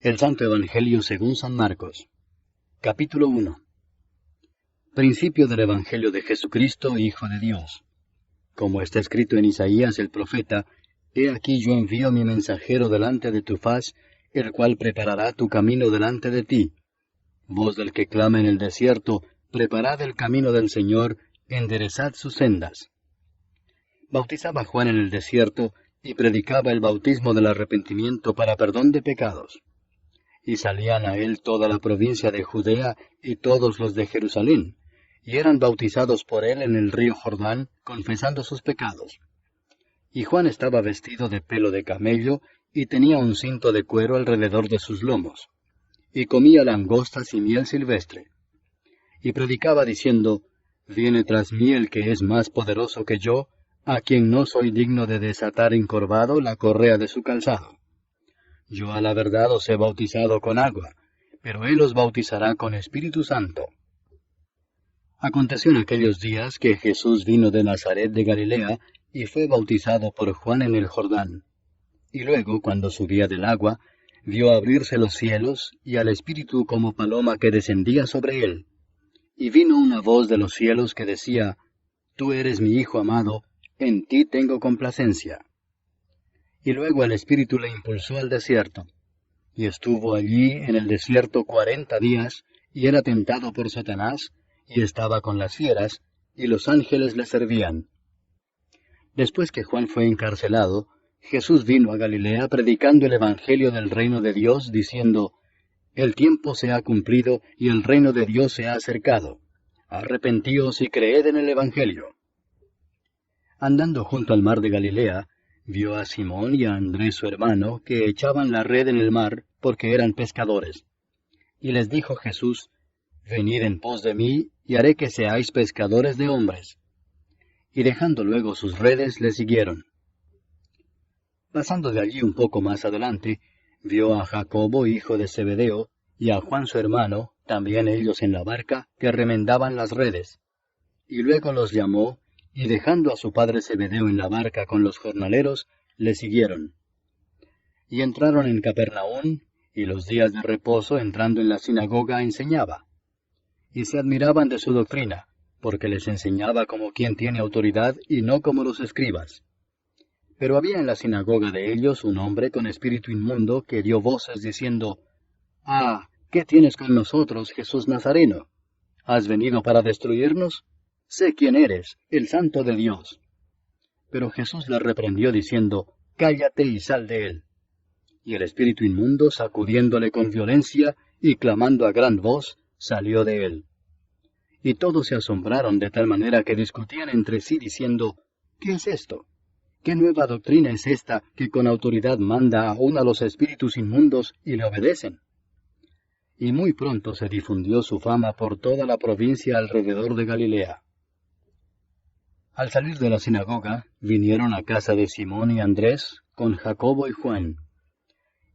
El Santo Evangelio según San Marcos. Capítulo 1. Principio del Evangelio de Jesucristo, Hijo de Dios. Como está escrito en Isaías el profeta, He aquí yo envío mi mensajero delante de tu faz, el cual preparará tu camino delante de ti. Voz del que clama en el desierto, preparad el camino del Señor, enderezad sus sendas. Bautizaba Juan en el desierto, y predicaba el bautismo del arrepentimiento para perdón de pecados. Y salían a él toda la provincia de Judea y todos los de Jerusalén, y eran bautizados por él en el río Jordán, confesando sus pecados. Y Juan estaba vestido de pelo de camello, y tenía un cinto de cuero alrededor de sus lomos, y comía langostas y miel silvestre. Y predicaba diciendo, Viene tras mí el que es más poderoso que yo, a quien no soy digno de desatar encorvado la correa de su calzado. Yo a la verdad os he bautizado con agua, pero él os bautizará con Espíritu Santo. Aconteció en aquellos días que Jesús vino de Nazaret de Galilea, y fue bautizado por Juan en el Jordán. Y luego, cuando subía del agua, vio abrirse los cielos, y al Espíritu como paloma que descendía sobre él. Y vino una voz de los cielos que decía, Tú eres mi Hijo amado, en ti tengo complacencia. Y luego el Espíritu le impulsó al desierto. Y estuvo allí en el desierto 40 días, y era tentado por Satanás, y estaba con las fieras, y los ángeles le servían. Después que Juan fue encarcelado, Jesús vino a Galilea predicando el Evangelio del reino de Dios, diciendo, El tiempo se ha cumplido, y el reino de Dios se ha acercado. Arrepentíos y creed en el Evangelio. Andando junto al mar de Galilea, vio a Simón y a Andrés su hermano, que echaban la red en el mar, porque eran pescadores. Y les dijo Jesús, Venid en pos de mí, y haré que seáis pescadores de hombres. Y dejando luego sus redes, le siguieron. Pasando de allí un poco más adelante, vio a Jacobo, hijo de Zebedeo, y a Juan su hermano, también ellos en la barca, que remendaban las redes. Y luego los llamó, y dejando a su padre Zebedeo en la barca con los jornaleros, le siguieron. Y entraron en Capernaum, y los días de reposo entrando en la sinagoga enseñaba. Y se admiraban de su doctrina, porque les enseñaba como quien tiene autoridad y no como los escribas. Pero había en la sinagoga de ellos un hombre con espíritu inmundo que dio voces diciendo, Ah, ¿qué tienes con nosotros, Jesús Nazareno? ¿Has venido para destruirnos? Sé quién eres, el Santo de Dios. Pero Jesús le reprendió diciendo, Cállate y sal de él. Y el espíritu inmundo, sacudiéndole con violencia y clamando a gran voz, salió de él. Y todos se asombraron de tal manera que discutían entre sí diciendo, ¿Qué es esto? ¿Qué nueva doctrina es esta que con autoridad manda aún a los espíritus inmundos y le obedecen? Y muy pronto se difundió su fama por toda la provincia alrededor de Galilea. Al salir de la sinagoga, vinieron a casa de Simón y Andrés, con Jacobo y Juan.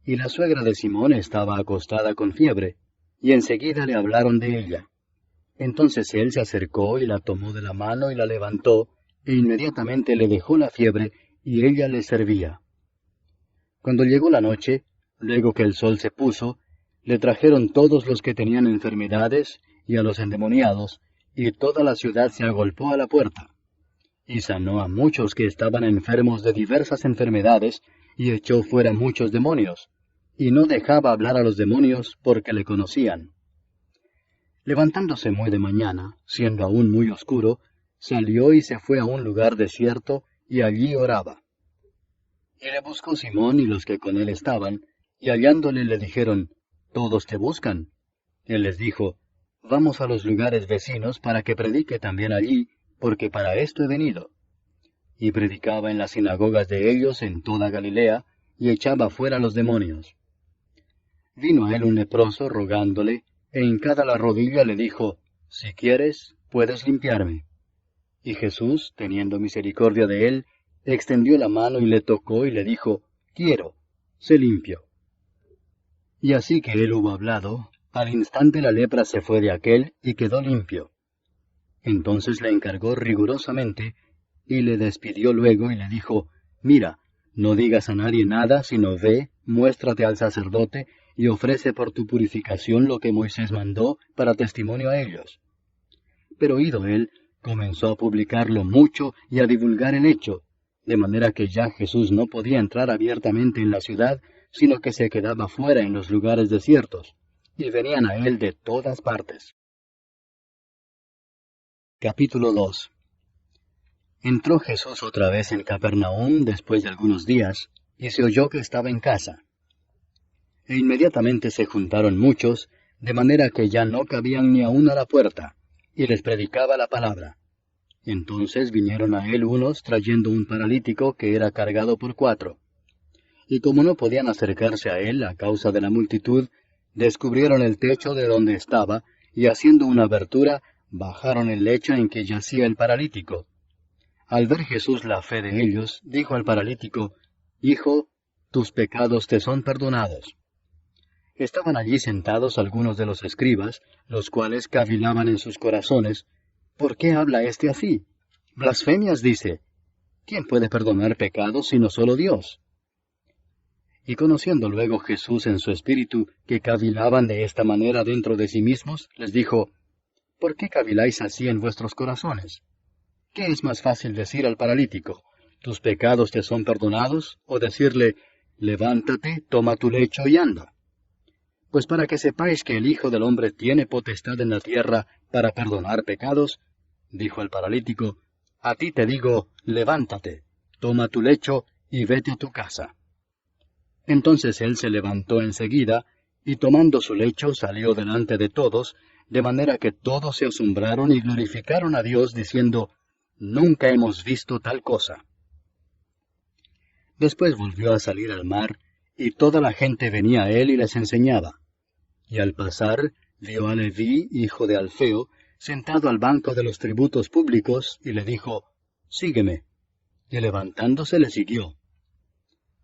Y la suegra de Simón estaba acostada con fiebre, y enseguida le hablaron de ella. Entonces él se acercó y la tomó de la mano y la levantó, e inmediatamente le dejó la fiebre, y ella le servía. Cuando llegó la noche, luego que el sol se puso, le trajeron todos los que tenían enfermedades, y a los endemoniados, y toda la ciudad se agolpó a la puerta. Y sanó a muchos que estaban enfermos de diversas enfermedades, y echó fuera muchos demonios, y no dejaba hablar a los demonios porque le conocían. Levantándose muy de mañana, siendo aún muy oscuro, salió y se fue a un lugar desierto, y allí oraba. Y le buscó Simón y los que con él estaban, y hallándole le dijeron, Todos te buscan. Él les dijo, Vamos a los lugares vecinos para que predique también allí, porque para esto he venido. Y predicaba en las sinagogas de ellos en toda Galilea, y echaba fuera los demonios. Vino a él un leproso rogándole, e hincada la rodilla le dijo, Si quieres, puedes limpiarme. Y Jesús, teniendo misericordia de él, extendió la mano y le tocó y le dijo, Quiero, sé limpio. Y así que él hubo hablado, al instante la lepra se fue de aquél y quedó limpio. Entonces le encargó rigurosamente, y le despidió luego y le dijo, Mira, no digas a nadie nada, sino ve, muéstrate al sacerdote, y ofrece por tu purificación lo que Moisés mandó para testimonio a ellos. Pero oído él, comenzó a publicarlo mucho y a divulgar el hecho, de manera que ya Jesús no podía entrar abiertamente en la ciudad, sino que se quedaba fuera en los lugares desiertos, y venían a él de todas partes. Capítulo 2. Entró Jesús otra vez en Capernaum después de algunos días, y se oyó que estaba en casa. E inmediatamente se juntaron muchos, de manera que ya no cabían ni aun a la puerta, y les predicaba la palabra. Entonces vinieron a él unos trayendo un paralítico que era cargado por 4. Y como no podían acercarse a él a causa de la multitud, descubrieron el techo de donde estaba, y haciendo una abertura, bajaron el lecho en que yacía el paralítico. Al ver Jesús la fe de ellos, dijo al paralítico, Hijo, tus pecados te son perdonados. Estaban allí sentados algunos de los escribas, los cuales cavilaban en sus corazones, ¿por qué habla éste así? Blasfemias dice. ¿Quién puede perdonar pecados sino solo Dios? Y conociendo luego Jesús en su espíritu que cavilaban de esta manera dentro de sí mismos, les dijo, ¿por qué caviláis así en vuestros corazones? ¿Qué es más fácil decir al paralítico, tus pecados te son perdonados, o decirle, levántate, toma tu lecho y anda? Pues para que sepáis que el Hijo del Hombre tiene potestad en la tierra para perdonar pecados, dijo el paralítico, a ti te digo, levántate, toma tu lecho y vete a tu casa. Entonces él se levantó enseguida, y tomando su lecho salió delante de todos, de manera que todos se asombraron y glorificaron a Dios, diciendo, nunca hemos visto tal cosa. Después volvió a salir al mar, y toda la gente venía a él y les enseñaba. Y al pasar, vio a Leví, hijo de Alfeo, sentado al banco de los tributos públicos, y le dijo, sígueme. Y levantándose le siguió.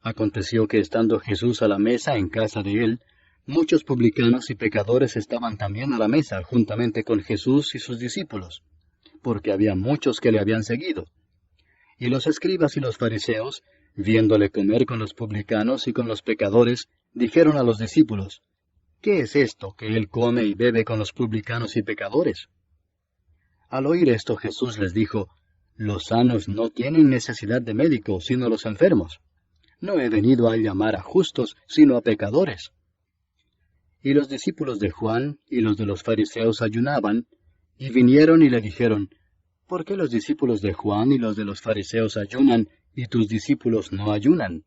Aconteció que estando Jesús a la mesa en casa de él, muchos publicanos y pecadores estaban también a la mesa juntamente con Jesús y sus discípulos, porque había muchos que le habían seguido. Y los escribas y los fariseos, viéndole comer con los publicanos y con los pecadores, dijeron a los discípulos, ¿qué es esto que él come y bebe con los publicanos y pecadores? Al oír esto Jesús les dijo, los sanos no tienen necesidad de médico, sino los enfermos. No he venido a llamar a justos, sino a pecadores. Y los discípulos de Juan y los de los fariseos ayunaban, y vinieron y le dijeron, ¿por qué los discípulos de Juan y los de los fariseos ayunan, y tus discípulos no ayunan?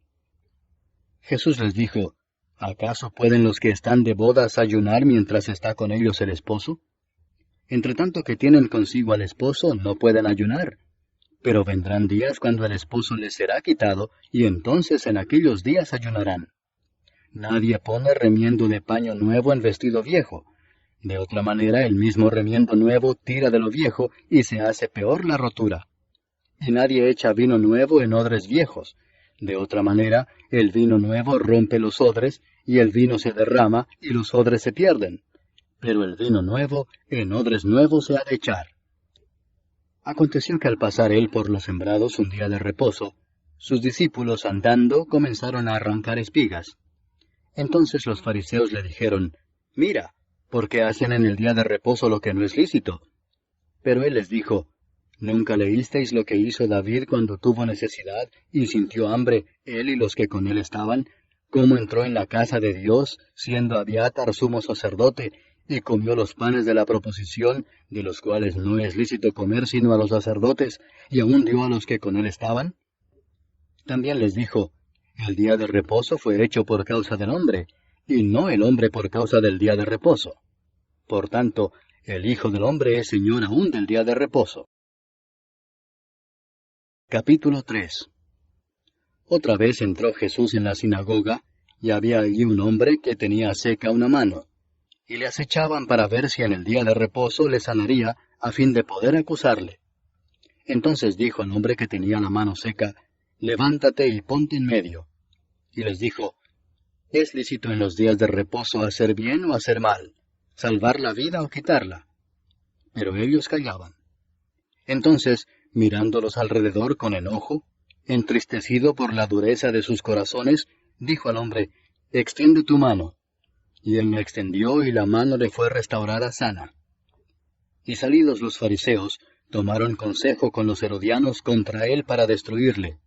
Jesús les dijo, ¿acaso pueden los que están de bodas ayunar mientras está con ellos el esposo? Entre tanto que tienen consigo al esposo, no pueden ayunar. Pero vendrán días cuando el esposo les será quitado, y entonces en aquellos días ayunarán. Nadie pone remiendo de paño nuevo en vestido viejo. De otra manera, el mismo remiendo nuevo tira de lo viejo, y se hace peor la rotura. Y nadie echa vino nuevo en odres viejos. De otra manera, el vino nuevo rompe los odres, y el vino se derrama, y los odres se pierden. Pero el vino nuevo en odres nuevos se ha de echar. Aconteció que al pasar él por los sembrados un día de reposo, sus discípulos andando comenzaron a arrancar espigas. Entonces los fariseos le dijeron, mira, ¿por qué hacen en el día de reposo lo que no es lícito? Pero él les dijo, ¿nunca leísteis lo que hizo David cuando tuvo necesidad y sintió hambre, él y los que con él estaban? ¿Cómo entró en la casa de Dios, siendo Abiatar sumo sacerdote, y comió los panes de la proposición, de los cuales no es lícito comer sino a los sacerdotes, y aún dio a los que con él estaban? También les dijo, el día de reposo fue hecho por causa del hombre, y no el hombre por causa del día de reposo. Por tanto, el Hijo del Hombre es Señor aún del día de reposo. Capítulo 3. Otra vez entró Jesús en la sinagoga, y había allí un hombre que tenía seca una mano, y le acechaban para ver si en el día de reposo le sanaría, a fin de poder acusarle. Entonces dijo al hombre que tenía la mano seca, levántate y ponte en medio. Y les dijo, ¿es lícito en los días de reposo hacer bien o hacer mal, salvar la vida o quitarla? Pero ellos callaban. Entonces, mirándolos alrededor con enojo, entristecido por la dureza de sus corazones, dijo al hombre, extiende tu mano. Y él la extendió, y la mano le fue restaurada sana. Y salidos los fariseos, tomaron consejo con los herodianos contra él para destruirle.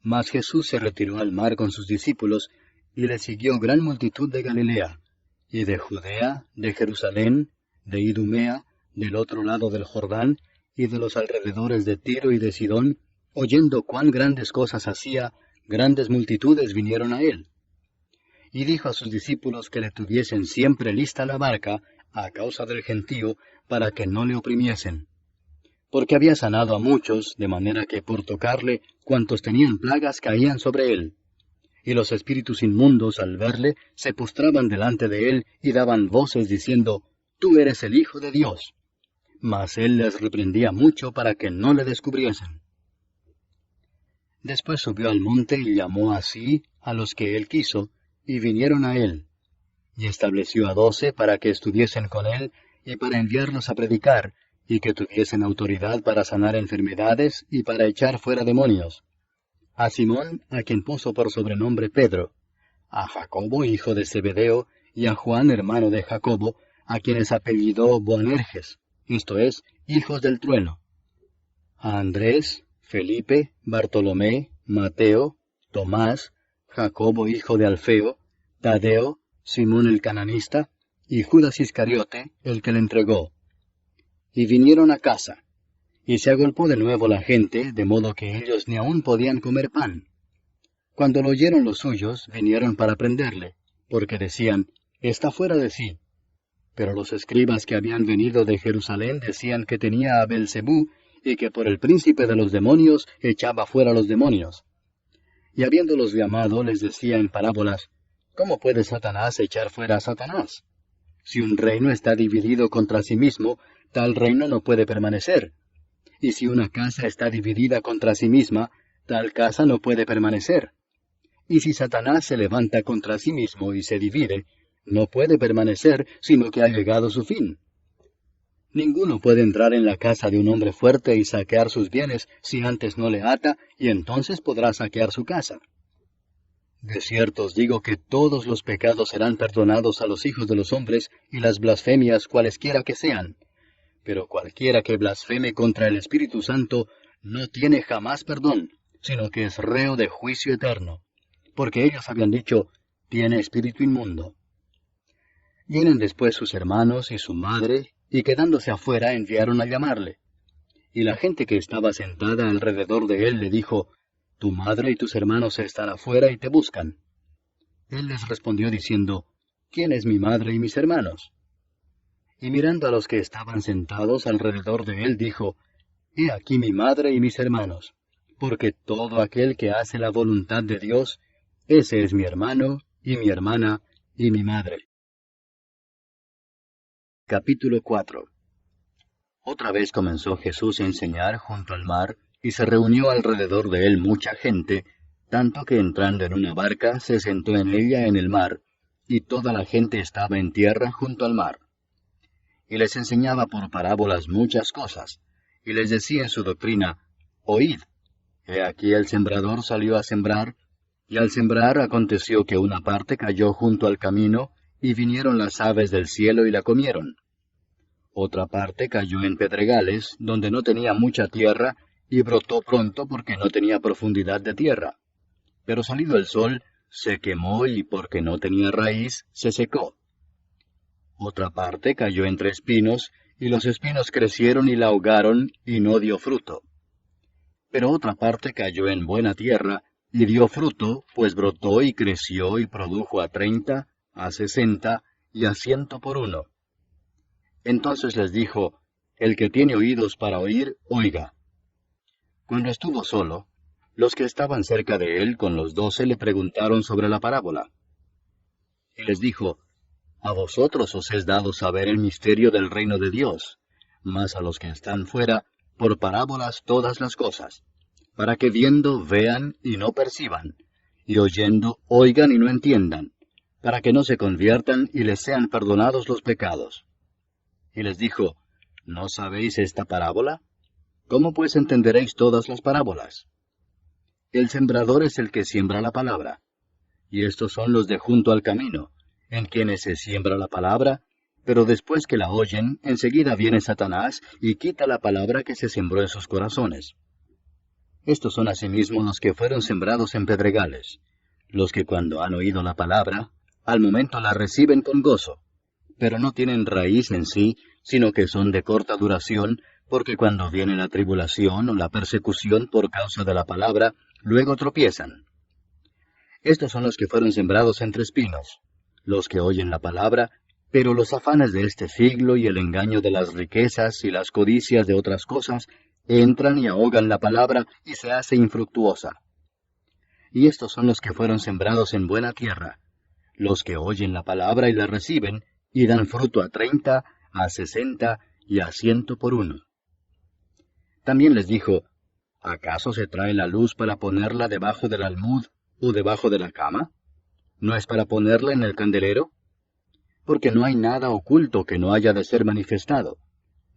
Mas Jesús se retiró al mar con sus discípulos, y le siguió gran multitud de Galilea, y de Judea, de Jerusalén, de Idumea, del otro lado del Jordán, y de los alrededores de Tiro y de Sidón, oyendo cuán grandes cosas hacía, grandes multitudes vinieron a él. Y dijo a sus discípulos que le tuviesen siempre lista la barca, a causa del gentío, para que no le oprimiesen. Porque había sanado a muchos, de manera que por tocarle, cuantos tenían plagas caían sobre él. Y los espíritus inmundos, al verle, se postraban delante de él y daban voces diciendo, Tú eres el Hijo de Dios. Mas él les reprendía mucho para que no le descubriesen. Después subió al monte y llamó así a los que él quiso, y vinieron a él. Y estableció a 12 para que estuviesen con él, y para enviarlos a predicar, y que tuviesen autoridad para sanar enfermedades y para echar fuera demonios. A Simón, a quien puso por sobrenombre Pedro, a Jacobo, hijo de Zebedeo, y a Juan, hermano de Jacobo, a quienes apellidó Boanerges, esto es, hijos del trueno, a Andrés, Felipe, Bartolomé, Mateo, Tomás, Jacobo, hijo de Alfeo, Tadeo, Simón el cananista, y Judas Iscariote, el que le entregó. Y vinieron a casa, y se agolpó de nuevo la gente, de modo que ellos ni aun podían comer pan. Cuando lo oyeron los suyos, vinieron para prenderle, porque decían, está fuera de sí. Pero los escribas que habían venido de Jerusalén decían que tenía a Belzebú, y que por el príncipe de los demonios echaba fuera los demonios. Y habiéndolos llamado, les decía en parábolas, ¿cómo puede Satanás echar fuera a Satanás? Si un reino está dividido contra sí mismo, tal reino no puede permanecer. Y si una casa está dividida contra sí misma, tal casa no puede permanecer. Y si Satanás se levanta contra sí mismo y se divide, no puede permanecer, sino que ha llegado su fin. Ninguno puede entrar en la casa de un hombre fuerte y saquear sus bienes si antes no le ata, y entonces podrá saquear su casa. De cierto os digo que todos los pecados serán perdonados a los hijos de los hombres, y las blasfemias cualesquiera que sean. Pero cualquiera que blasfeme contra el Espíritu Santo no tiene jamás perdón, sino que es reo de juicio eterno. Porque ellos habían dicho, tiene espíritu inmundo. Vienen después sus hermanos y su madre, y quedándose afuera enviaron a llamarle. Y la gente que estaba sentada alrededor de él le dijo, tu madre y tus hermanos están afuera y te buscan. Él les respondió diciendo, ¿quién es mi madre y mis hermanos? Y mirando a los que estaban sentados alrededor de él, dijo, he aquí mi madre y mis hermanos, porque todo aquel que hace la voluntad de Dios, ese es mi hermano, y mi hermana, y mi madre. Capítulo 4. Otra vez comenzó Jesús a enseñar junto al mar, y se reunió alrededor de él mucha gente, tanto que entrando en una barca se sentó en ella en el mar, y toda la gente estaba en tierra junto al mar. Y les enseñaba por parábolas muchas cosas, y les decía en su doctrina, oíd, he aquí el sembrador salió a sembrar, y al sembrar aconteció que una parte cayó junto al camino, y vinieron las aves del cielo y la comieron. Otra parte cayó en pedregales, donde no tenía mucha tierra, y brotó pronto porque no tenía profundidad de tierra. Pero salido el sol, se quemó y porque no tenía raíz, se secó. Otra parte cayó entre espinos, y los espinos crecieron y la ahogaron, y no dio fruto. Pero otra parte cayó en buena tierra, y dio fruto, pues brotó y creció y produjo a 30, a 60, y a 100 por uno. Entonces les dijo, el que tiene oídos para oír, oiga. Cuando estuvo solo, los que estaban cerca de él con los 12 le preguntaron sobre la parábola. Y les dijo, a vosotros os es dado saber el misterio del reino de Dios, mas a los que están fuera, por parábolas todas las cosas, para que viendo vean y no perciban, y oyendo oigan y no entiendan, para que no se conviertan y les sean perdonados los pecados. Y les dijo, ¿no sabéis esta parábola? ¿Cómo pues entenderéis todas las parábolas? El sembrador es el que siembra la palabra, y estos son los de junto al camino, en quienes se siembra la palabra, pero después que la oyen, enseguida viene Satanás y quita la palabra que se sembró en sus corazones. Estos son asimismo los que fueron sembrados en pedregales, los que cuando han oído la palabra, al momento la reciben con gozo, pero no tienen raíz en sí, sino que son de corta duración, porque cuando viene la tribulación o la persecución por causa de la palabra, luego tropiezan. Estos son los que fueron sembrados entre espinos, los que oyen la palabra, pero los afanes de este siglo y el engaño de las riquezas y las codicias de otras cosas entran y ahogan la palabra y se hace infructuosa. Y estos son los que fueron sembrados en buena tierra, los que oyen la palabra y la reciben, y dan fruto a 30, a 60 y a 100 por uno. También les dijo, ¿acaso se trae la luz para ponerla debajo del almud o debajo de la cama? ¿No es para ponerla en el candelero? Porque no hay nada oculto que no haya de ser manifestado,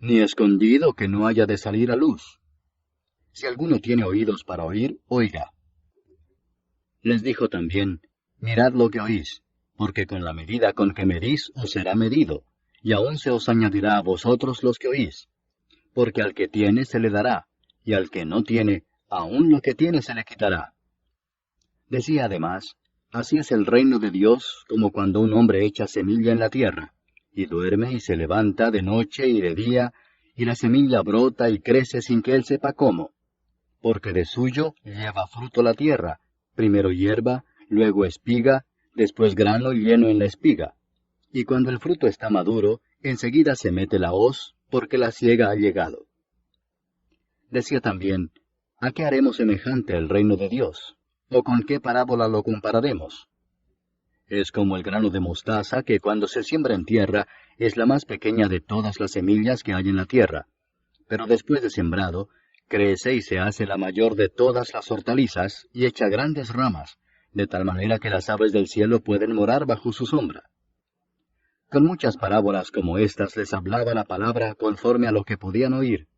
ni escondido que no haya de salir a luz. Si alguno tiene oídos para oír, oiga. Les dijo también, mirad lo que oís, porque con la medida con que medís os será medido, y aún se os añadirá a vosotros los que oís. Porque al que tiene se le dará, y al que no tiene, aún lo que tiene se le quitará. Decía además, así es el reino de Dios como cuando un hombre echa semilla en la tierra, y duerme y se levanta de noche y de día, y la semilla brota y crece sin que él sepa cómo. Porque de suyo lleva fruto la tierra, primero hierba, luego espiga, después grano lleno en la espiga. Y cuando el fruto está maduro, enseguida se mete la hoz, porque la siega ha llegado. Decía también, ¿a qué haremos semejante el reino de Dios? ¿O con qué parábola lo compararemos? Es como el grano de mostaza que cuando se siembra en tierra es la más pequeña de todas las semillas que hay en la tierra, pero después de sembrado, crece y se hace la mayor de todas las hortalizas y echa grandes ramas, de tal manera que las aves del cielo pueden morar bajo su sombra. Con muchas parábolas como estas les hablaba la palabra conforme a lo que podían oír,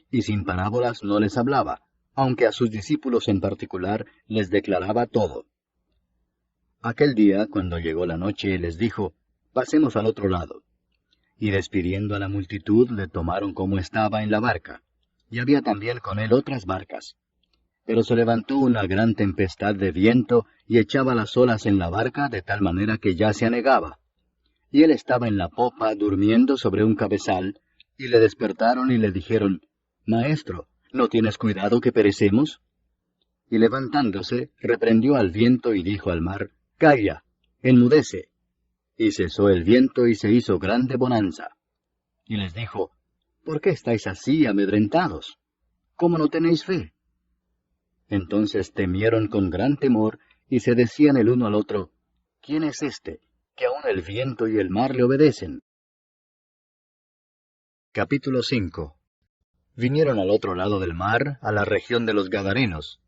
y sin parábolas no les hablaba, aunque a sus discípulos en particular les declaraba todo. Aquel día, cuando llegó la noche, les dijo, pasemos al otro lado. Y despidiendo a la multitud, le tomaron como estaba en la barca, y había también con él otras barcas. Pero se levantó una gran tempestad de viento, y echaba las olas en la barca de tal manera que ya se anegaba. Y él estaba en la popa durmiendo sobre un cabezal, y le despertaron y le dijeron, Maestro, ¿no tienes cuidado que perecemos? Y levantándose, reprendió al viento y dijo al mar, Calla, enmudece. Y cesó el viento y se hizo grande bonanza. Y les dijo, ¿por qué estáis así amedrentados? ¿Cómo no tenéis fe? Entonces temieron con gran temor y se decían el uno al otro, ¿quién es este, que aun el viento y el mar le obedecen? Capítulo 5. Vinieron al otro lado del mar, a la región de los Gadarenos,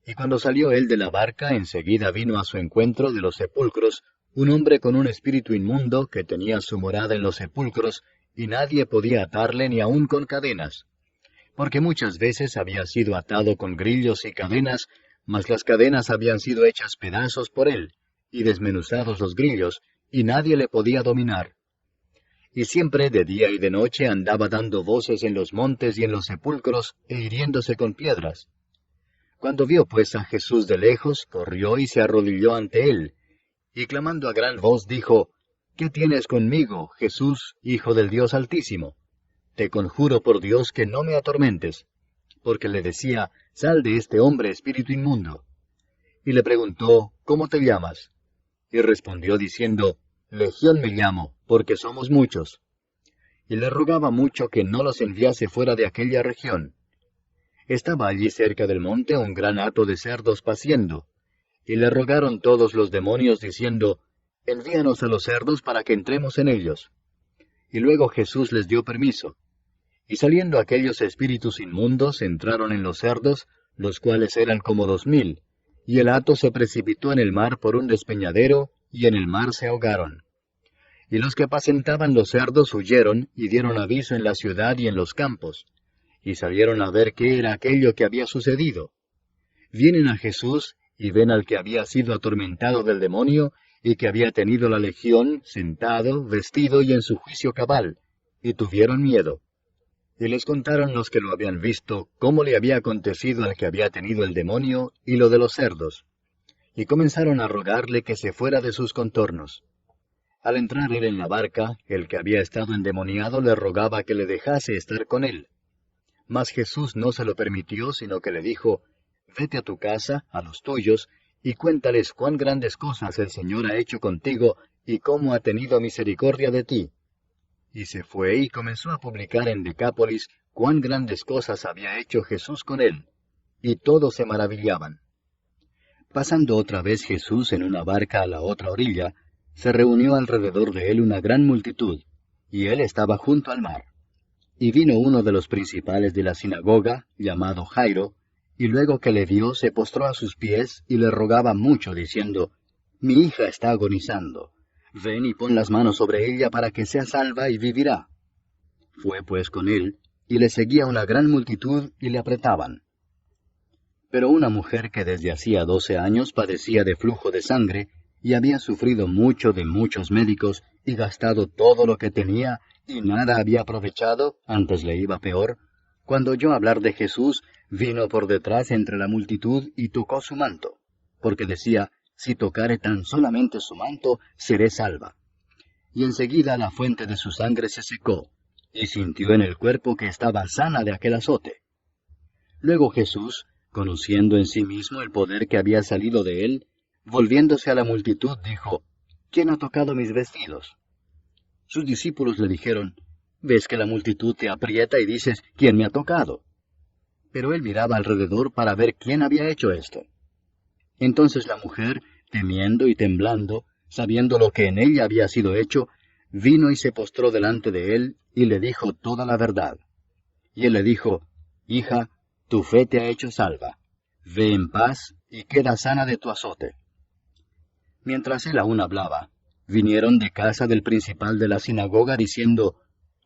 y cuando salió él de la barca, enseguida vino a su encuentro de los sepulcros un hombre con un espíritu inmundo que tenía su morada en los sepulcros, y nadie podía atarle ni aun con cadenas, porque muchas veces había sido atado con grillos y cadenas, mas las cadenas habían sido hechas pedazos por él, y desmenuzados los grillos, y nadie le podía dominar. Y siempre de día y de noche andaba dando voces en los montes y en los sepulcros, e hiriéndose con piedras. Cuando vio pues a Jesús de lejos, corrió y se arrodilló ante él, y clamando a gran voz dijo, ¿Qué tienes conmigo, Jesús, Hijo del Dios Altísimo? Te conjuro por Dios que no me atormentes. Porque le decía, sal de este hombre, espíritu inmundo. Y le preguntó, ¿cómo te llamas? Y respondió diciendo, Legión me llamo, porque somos muchos. Y le rogaba mucho que no los enviase fuera de aquella región. Estaba allí cerca del monte un gran hato de cerdos paciendo, y le rogaron todos los demonios diciendo, envíanos a los cerdos para que entremos en ellos. Y luego Jesús les dio permiso. Y saliendo aquellos espíritus inmundos entraron en los cerdos, los cuales eran como 2000, y el hato se precipitó en el mar por un despeñadero, y en el mar se ahogaron. Y los que apacentaban los cerdos huyeron, y dieron aviso en la ciudad y en los campos, y salieron a ver qué era aquello que había sucedido. Vienen a Jesús, y ven al que había sido atormentado del demonio, y que había tenido la legión, sentado, vestido y en su juicio cabal, y tuvieron miedo. Y les contaron los que lo habían visto cómo le había acontecido al que había tenido el demonio y lo de los cerdos. Y comenzaron a rogarle que se fuera de sus contornos. Al entrar él en la barca, el que había estado endemoniado le rogaba que le dejase estar con él. Mas Jesús no se lo permitió, sino que le dijo, «Vete a tu casa, a los tuyos, y cuéntales cuán grandes cosas el Señor ha hecho contigo, y cómo ha tenido misericordia de ti». Y se fue y comenzó a publicar en Decápolis cuán grandes cosas había hecho Jesús con él, y todos se maravillaban. Pasando otra vez Jesús en una barca a la otra orilla, se reunió alrededor de él una gran multitud, y él estaba junto al mar. Y vino uno de los principales de la sinagoga, llamado Jairo, y luego que le vio se postró a sus pies y le rogaba mucho, diciendo, «Mi hija está agonizando. Ven y pon las manos sobre ella para que sea salva y vivirá». Fue pues con él, y le seguía una gran multitud y le apretaban. Pero una mujer que desde hacía 12 años padecía de flujo de sangre, y había sufrido mucho de muchos médicos, y gastado todo lo que tenía, y nada había aprovechado, antes le iba peor, cuando oyó hablar de Jesús, vino por detrás entre la multitud y tocó su manto, porque decía, «Si tocare tan solamente su manto, seré salva». Y enseguida la fuente de su sangre se secó, y sintió en el cuerpo que estaba sana de aquel azote. Luego Jesús, conociendo en sí mismo el poder que había salido de él, volviéndose a la multitud, dijo, «¿Quién ha tocado mis vestidos?». Sus discípulos le dijeron, «¿Ves que la multitud te aprieta y dices, ¿quién me ha tocado?». Pero él miraba alrededor para ver quién había hecho esto. Entonces la mujer, temiendo y temblando, sabiendo lo que en ella había sido hecho, vino y se postró delante de él y le dijo toda la verdad. Y él le dijo, «Hija, tu fe te ha hecho salva. Ve en paz y queda sana de tu azote». Mientras él aún hablaba, vinieron de casa del principal de la sinagoga diciendo,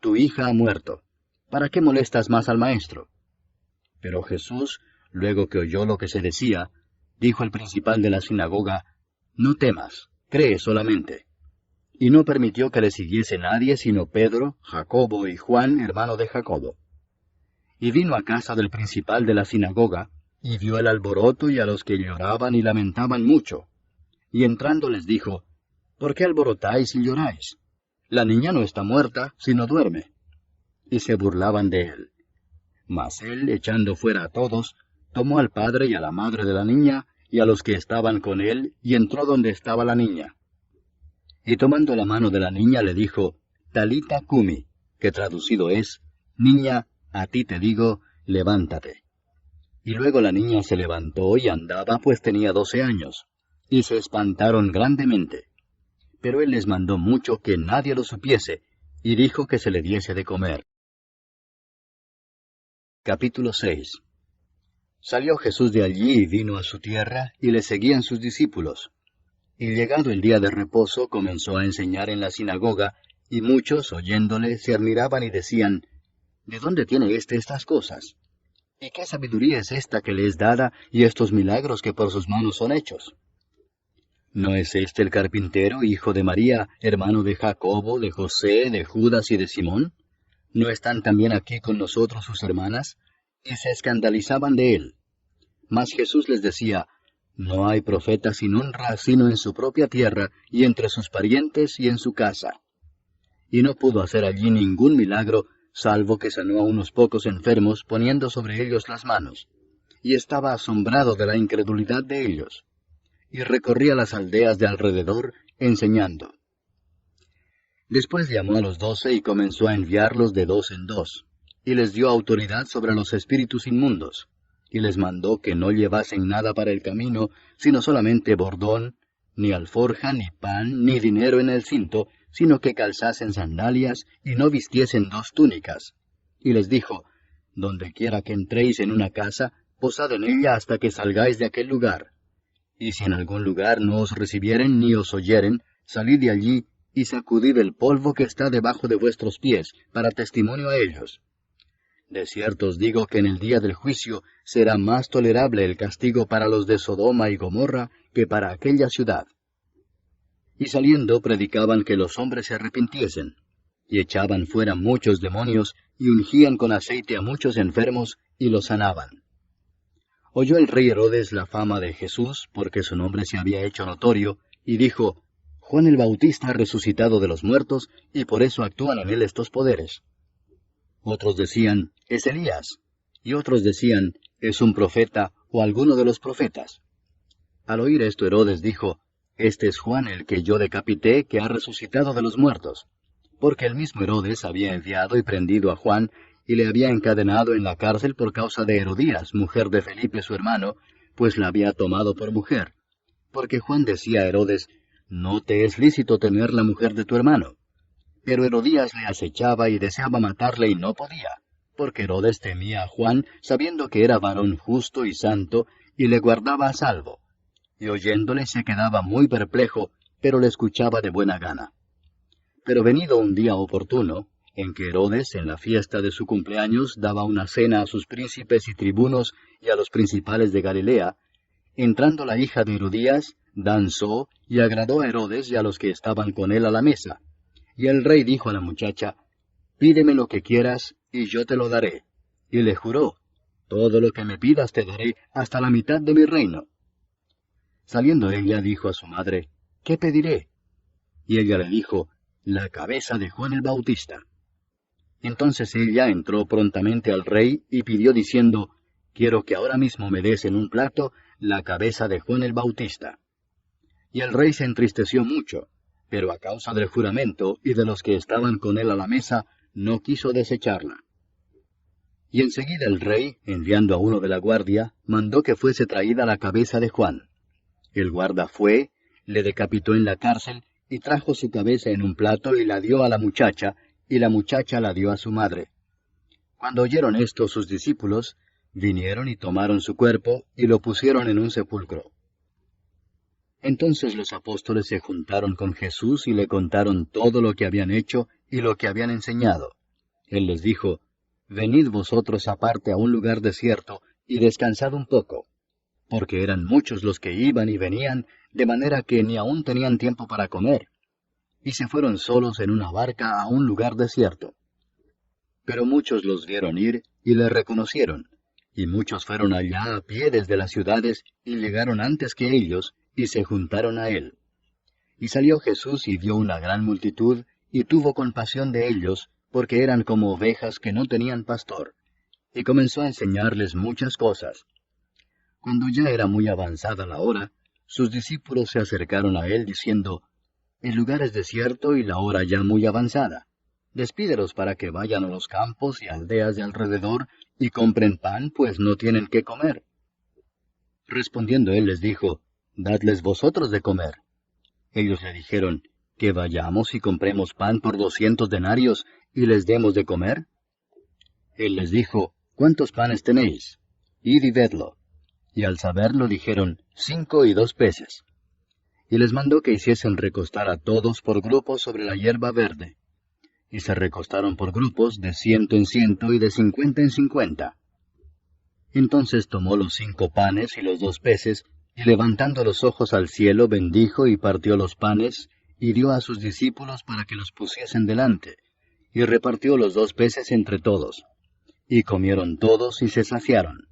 «Tu hija ha muerto. ¿Para qué molestas más al maestro?». Pero Jesús, luego que oyó lo que se decía, dijo al principal de la sinagoga, «No temas, cree solamente». Y no permitió que le siguiese nadie sino Pedro, Jacobo y Juan, hermano de Jacobo. Y vino a casa del principal de la sinagoga, y vio el alboroto y a los que lloraban y lamentaban mucho. Y entrando les dijo, «¿Por qué alborotáis y lloráis? La niña no está muerta, sino duerme». Y se burlaban de él. Mas él, echando fuera a todos, tomó al padre y a la madre de la niña, y a los que estaban con él, y entró donde estaba la niña. Y tomando la mano de la niña le dijo, «Talita cumi», que traducido es, «Niña, a ti te digo, levántate». Y luego la niña se levantó y andaba, pues tenía 12 años, y se espantaron grandemente. Pero él les mandó mucho que nadie lo supiese, y dijo que se le diese de comer. Capítulo 6. Salió Jesús de allí y vino a su tierra, y le seguían sus discípulos. Y llegado el día de reposo, comenzó a enseñar en la sinagoga, y muchos, oyéndole, se admiraban y decían, «¿De dónde tiene estas cosas? ¿Y qué sabiduría es esta que le es dada, y estos milagros que por sus manos son hechos? ¿No es este el carpintero, hijo de María, hermano de Jacobo, de José, de Judas y de Simón? ¿No están también aquí con nosotros sus hermanas?». Y se escandalizaban de él. Mas Jesús les decía, «No hay profeta sin honra sino en su propia tierra, y entre sus parientes y en su casa». Y no pudo hacer allí ningún milagro, salvo que sanó a unos pocos enfermos, poniendo sobre ellos las manos. Y estaba asombrado de la incredulidad de ellos. Y recorría las aldeas de alrededor, enseñando. Después llamó a los 12 y comenzó a enviarlos de 2 en 2, y les dio autoridad sobre los espíritus inmundos, y les mandó que no llevasen nada para el camino, sino solamente bordón, ni alforja, ni pan, ni dinero en el cinto, sino que calzasen sandalias, y no vistiesen 2 túnicas. Y les dijo, «Donde quiera que entréis en una casa, posad en ella hasta que salgáis de aquel lugar. Y si en algún lugar no os recibieren ni os oyeren, salid de allí, y sacudid el polvo que está debajo de vuestros pies, para testimonio a ellos. De cierto os digo que en el día del juicio será más tolerable el castigo para los de Sodoma y Gomorra que para aquella ciudad». y saliendo predicaban que los hombres se arrepintiesen, y echaban fuera muchos demonios, y ungían con aceite a muchos enfermos, y los sanaban. Oyó el rey Herodes la fama de Jesús, porque su nombre se había hecho notorio, y dijo, Juan el Bautista ha resucitado de los muertos, y por eso actúan en él estos poderes. Otros decían, es Elías, y otros decían, es un profeta, o alguno de los profetas. Al oír esto Herodes dijo, este es Juan el que yo decapité, que ha resucitado de los muertos. Porque el mismo Herodes había enviado y prendido a Juan, y le había encadenado en la cárcel por causa de Herodías, mujer de Felipe su hermano, pues la había tomado por mujer. Porque Juan decía a Herodes, no te es lícito tener la mujer de tu hermano. Pero Herodías le acechaba y deseaba matarle y no podía, porque Herodes temía a Juan, sabiendo que era varón justo y santo, y le guardaba a salvo. Y oyéndole se quedaba muy perplejo, pero le escuchaba de buena gana. Pero venido un día oportuno, en que Herodes, en la fiesta de su cumpleaños, daba una cena a sus príncipes y tribunos y a los principales de Galilea, entrando la hija de Herodías, danzó y agradó a Herodes y a los que estaban con él a la mesa. Y el rey dijo a la muchacha, pídeme lo que quieras, y yo te lo daré. Y le juró, todo lo que me pidas te daré, hasta la mitad de mi reino. Saliendo ella dijo a su madre, ¿qué pediré? Y ella le dijo, la cabeza de Juan el Bautista. Entonces ella entró prontamente al rey y pidió diciendo, quiero que ahora mismo me des en un plato la cabeza de Juan el Bautista. Y el rey se entristeció mucho, pero a causa del juramento y de los que estaban con él a la mesa, no quiso desecharla. Y enseguida el rey, enviando a uno de la guardia, mandó que fuese traída la cabeza de Juan. El guarda fue, le decapitó en la cárcel, y trajo su cabeza en un plato y la dio a la muchacha, y la muchacha la dio a su madre. Cuando oyeron esto sus discípulos, vinieron y tomaron su cuerpo, y lo pusieron en un sepulcro. Entonces los apóstoles se juntaron con Jesús y le contaron todo lo que habían hecho y lo que habían enseñado. Él les dijo, venid vosotros aparte a un lugar desierto, y descansad un poco. Porque eran muchos los que iban y venían, de manera que ni aún tenían tiempo para comer. Y se fueron solos en una barca a un lugar desierto. Pero muchos los vieron ir y le reconocieron, y muchos fueron allá a pie desde las ciudades y llegaron antes que ellos, y se juntaron a él. Y salió Jesús y vio una gran multitud, y tuvo compasión de ellos, porque eran como ovejas que no tenían pastor, y comenzó a enseñarles muchas cosas. Cuando ya era muy avanzada la hora, sus discípulos se acercaron a él diciendo, el lugar es desierto y la hora ya muy avanzada. Despídelos para que vayan a los campos y aldeas de alrededor y compren pan, pues no tienen qué comer. Respondiendo él les dijo, dadles vosotros de comer. Ellos le dijeron, que vayamos y compremos pan por 200 denarios y les demos de comer. Él les dijo, ¿cuántos panes tenéis? Id y vedlo. Y al saberlo dijeron, 5 y 2 peces. Y les mandó que hiciesen recostar a todos por grupos sobre la hierba verde. Y se recostaron por grupos de 100 en 100 y de 50 en 50. Entonces tomó los 5 panes y los 2 peces, y levantando los ojos al cielo bendijo y partió los panes, y dio a sus discípulos para que los pusiesen delante, y repartió los 2 peces entre todos. Y comieron todos y se saciaron.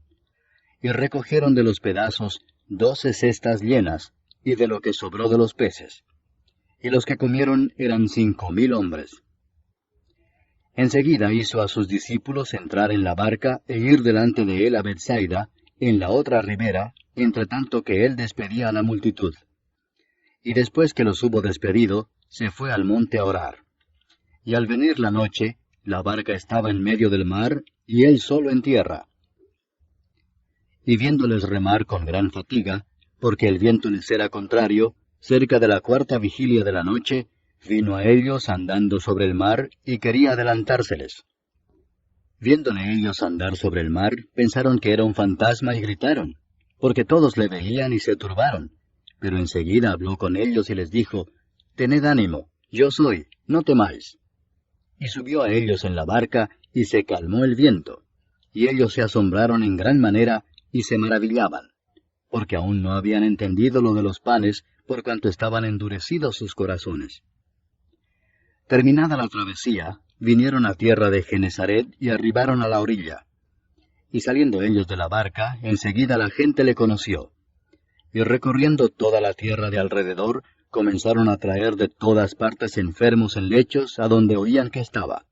Y recogieron de los pedazos 12 cestas llenas, y de lo que sobró de los peces. Y los que comieron eran 5,000 hombres. Enseguida hizo a sus discípulos entrar en la barca e ir delante de él a Bethsaida, en la otra ribera, entre tanto que él despedía a la multitud. Y después que los hubo despedido, se fue al monte a orar. Y al venir la noche, la barca estaba en medio del mar, y él solo en tierra. Y viéndoles remar con gran fatiga, porque el viento les era contrario, cerca de la 4ª vigilia de la noche, vino a ellos andando sobre el mar, y quería adelantárseles. Viéndole ellos andar sobre el mar, pensaron que era un fantasma y gritaron, porque todos le veían y se turbaron. Pero enseguida habló con ellos y les dijo, tened ánimo, yo soy, no temáis. Y subió a ellos en la barca, y se calmó el viento. Y ellos se asombraron en gran manera, y se maravillaban, porque aún no habían entendido lo de los panes, por cuanto estaban endurecidos sus corazones. Terminada la travesía, vinieron a tierra de Genesaret y arribaron a la orilla. Y saliendo ellos de la barca, enseguida la gente le conoció. Y recorriendo toda la tierra de alrededor, comenzaron a traer de todas partes enfermos en lechos a donde oían que estaba.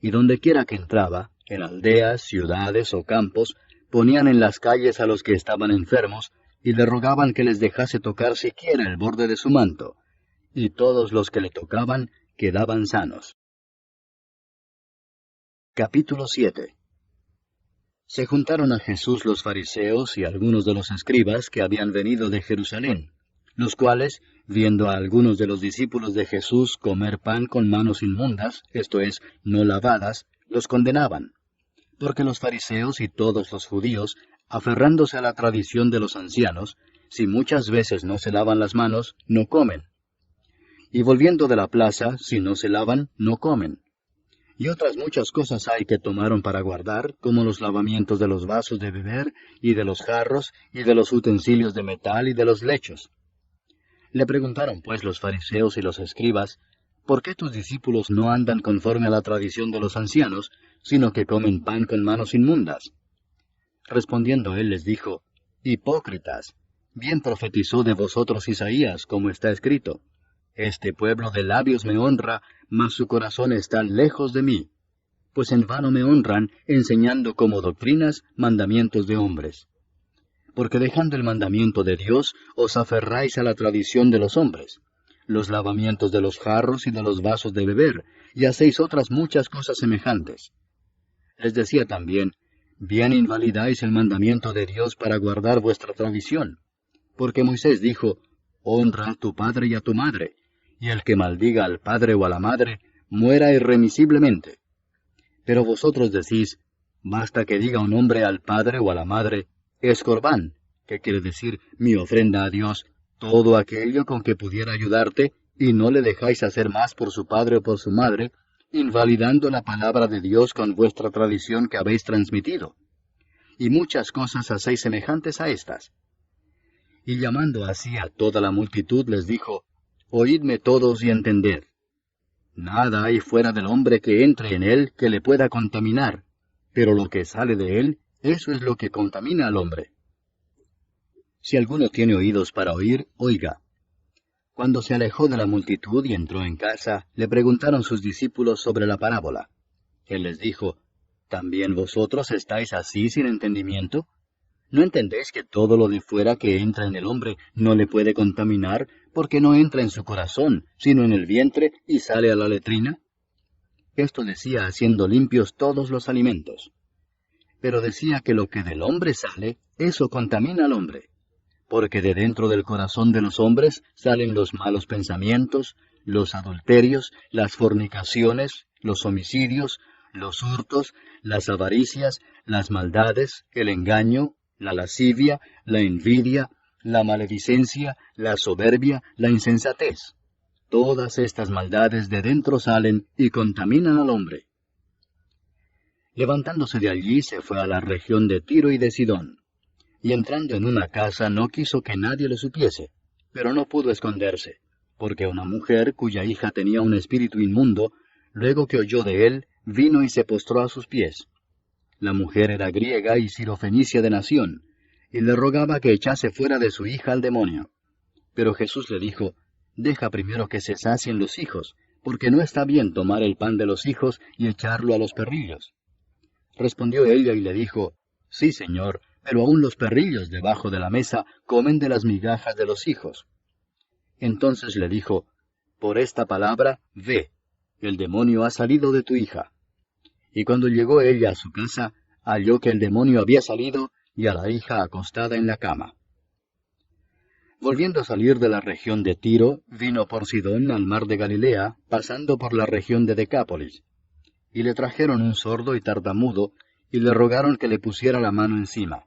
Y dondequiera que entraba, en aldeas, ciudades o campos, ponían en las calles a los que estaban enfermos, y le rogaban que les dejase tocar siquiera el borde de su manto. Y todos los que le tocaban quedaban sanos. Capítulo 7. Se juntaron a Jesús los fariseos y algunos de los escribas que habían venido de Jerusalén, los cuales, viendo a algunos de los discípulos de Jesús comer pan con manos inmundas, esto es, no lavadas, los condenaban. Porque los fariseos y todos los judíos, aferrándose a la tradición de los ancianos, si muchas veces no se lavan las manos, no comen. Y volviendo de la plaza, si no se lavan, no comen. Y otras muchas cosas hay que tomaron para guardar, como los lavamientos de los vasos de beber, y de los jarros, y de los utensilios de metal, y de los lechos. Le preguntaron pues los fariseos y los escribas, ¿por qué tus discípulos no andan conforme a la tradición de los ancianos, sino que comen pan con manos inmundas? Respondiendo él les dijo, Hipócritas, bien profetizó de vosotros Isaías, como está escrito, Este pueblo de labios me honra, mas su corazón está lejos de mí. Pues en vano me honran, enseñando como doctrinas mandamientos de hombres. Porque dejando el mandamiento de Dios, os aferráis a la tradición de los hombres, los lavamientos de los jarros y de los vasos de beber, y hacéis otras muchas cosas semejantes. Les decía también, bien invalidáis el mandamiento de Dios para guardar vuestra tradición. Porque Moisés dijo, honra a tu padre y a tu madre, y el que maldiga al padre o a la madre, muera irremisiblemente. Pero vosotros decís, basta que diga un hombre al padre o a la madre, es corbán, que quiere decir mi ofrenda a Dios, todo aquello con que pudiera ayudarte, y no le dejáis hacer más por su padre o por su madre, invalidando la palabra de Dios con vuestra tradición que habéis transmitido. Y muchas cosas hacéis semejantes a estas. Y llamando así a toda la multitud les dijo, Oídme todos y entended. Nada hay fuera del hombre que entre en él que le pueda contaminar, pero lo que sale de él, eso es lo que contamina al hombre. Si alguno tiene oídos para oír, oiga. Cuando se alejó de la multitud y entró en casa, le preguntaron sus discípulos sobre la parábola. Él les dijo, ¿también vosotros estáis así sin entendimiento? ¿No entendéis que todo lo de fuera que entra en el hombre no le puede contaminar, porque no entra en su corazón, sino en el vientre y sale a la letrina? Esto decía haciendo limpios todos los alimentos. Pero decía que lo que del hombre sale, eso contamina al hombre. Porque de dentro del corazón de los hombres salen los malos pensamientos, los adulterios, las fornicaciones, los homicidios, los hurtos, las avaricias, las maldades, el engaño, la lascivia, la envidia, la maledicencia, la soberbia, la insensatez. Todas estas maldades de dentro salen y contaminan al hombre. Levantándose de allí se fue a la región de Tiro y de Sidón. Y entrando en una casa no quiso que nadie lo supiese, pero no pudo esconderse, porque una mujer cuya hija tenía un espíritu inmundo, luego que oyó de él, vino y se postró a sus pies. La mujer era griega y sirofenicia de nación, y le rogaba que echase fuera de su hija al demonio. Pero Jesús le dijo, Deja primero que se sacien los hijos, porque no está bien tomar el pan de los hijos y echarlo a los perrillos. Respondió ella y le dijo, Sí, Señor, pero aun los perrillos debajo de la mesa comen de las migajas de los hijos. Entonces le dijo, Por esta palabra, ve, el demonio ha salido de tu hija. Y cuando llegó ella a su casa, halló que el demonio había salido y a la hija acostada en la cama. Volviendo a salir de la región de Tiro, vino por Sidón al mar de Galilea, pasando por la región de Decápolis. Y le trajeron un sordo y tartamudo, y le rogaron que le pusiera la mano encima.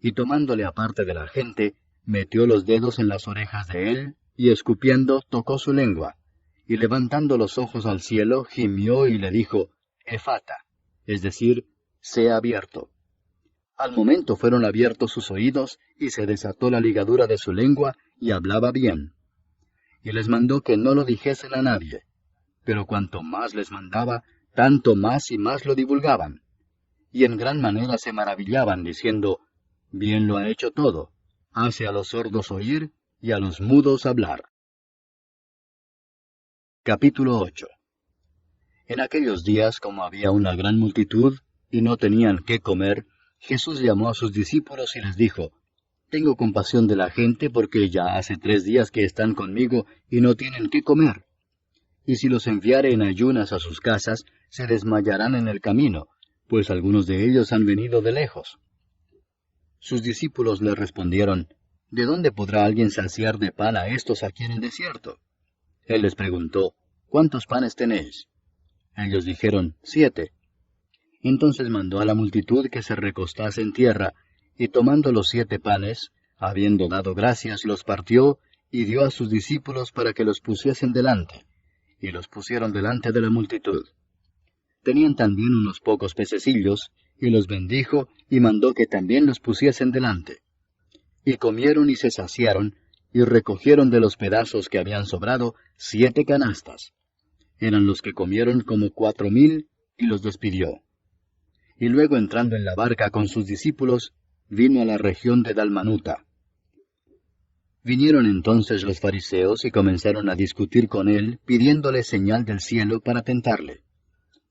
Y tomándole aparte de la gente, metió los dedos en las orejas de él, y escupiendo tocó su lengua, y levantando los ojos al cielo, gimió y le dijo, Efata, es decir, sea abierto. Al momento fueron abiertos sus oídos, y se desató la ligadura de su lengua, y hablaba bien. Y les mandó que no lo dijesen a nadie. Pero cuanto más les mandaba, tanto más y más lo divulgaban. Y en gran manera se maravillaban, diciendo, bien lo ha hecho todo, hace a los sordos oír y a los mudos hablar. Capítulo 8. En aquellos días, como había una gran multitud, y no tenían qué comer, Jesús llamó a sus discípulos y les dijo, tengo compasión de la gente porque ya hace 3 días que están conmigo y no tienen qué comer. Y si los enviare en ayunas a sus casas, se desmayarán en el camino, pues algunos de ellos han venido de lejos. Sus discípulos le respondieron, ¿de dónde podrá alguien saciar de pan a estos aquí en el desierto? Él les preguntó, ¿cuántos panes tenéis? Ellos dijeron, 7. Entonces mandó a la multitud que se recostase en tierra, y tomando los 7 panes, habiendo dado gracias, los partió, y dio a sus discípulos para que los pusiesen delante, y los pusieron delante de la multitud. Tenían también unos pocos pececillos, y los bendijo, y mandó que también los pusiesen delante. Y comieron y se saciaron, y recogieron de los pedazos que habían sobrado 7 canastas. Eran los que comieron como 4,000, y los despidió. Y luego entrando en la barca con sus discípulos, vino a la región de Dalmanuta. Vinieron entonces los fariseos y comenzaron a discutir con él, pidiéndole señal del cielo para tentarle.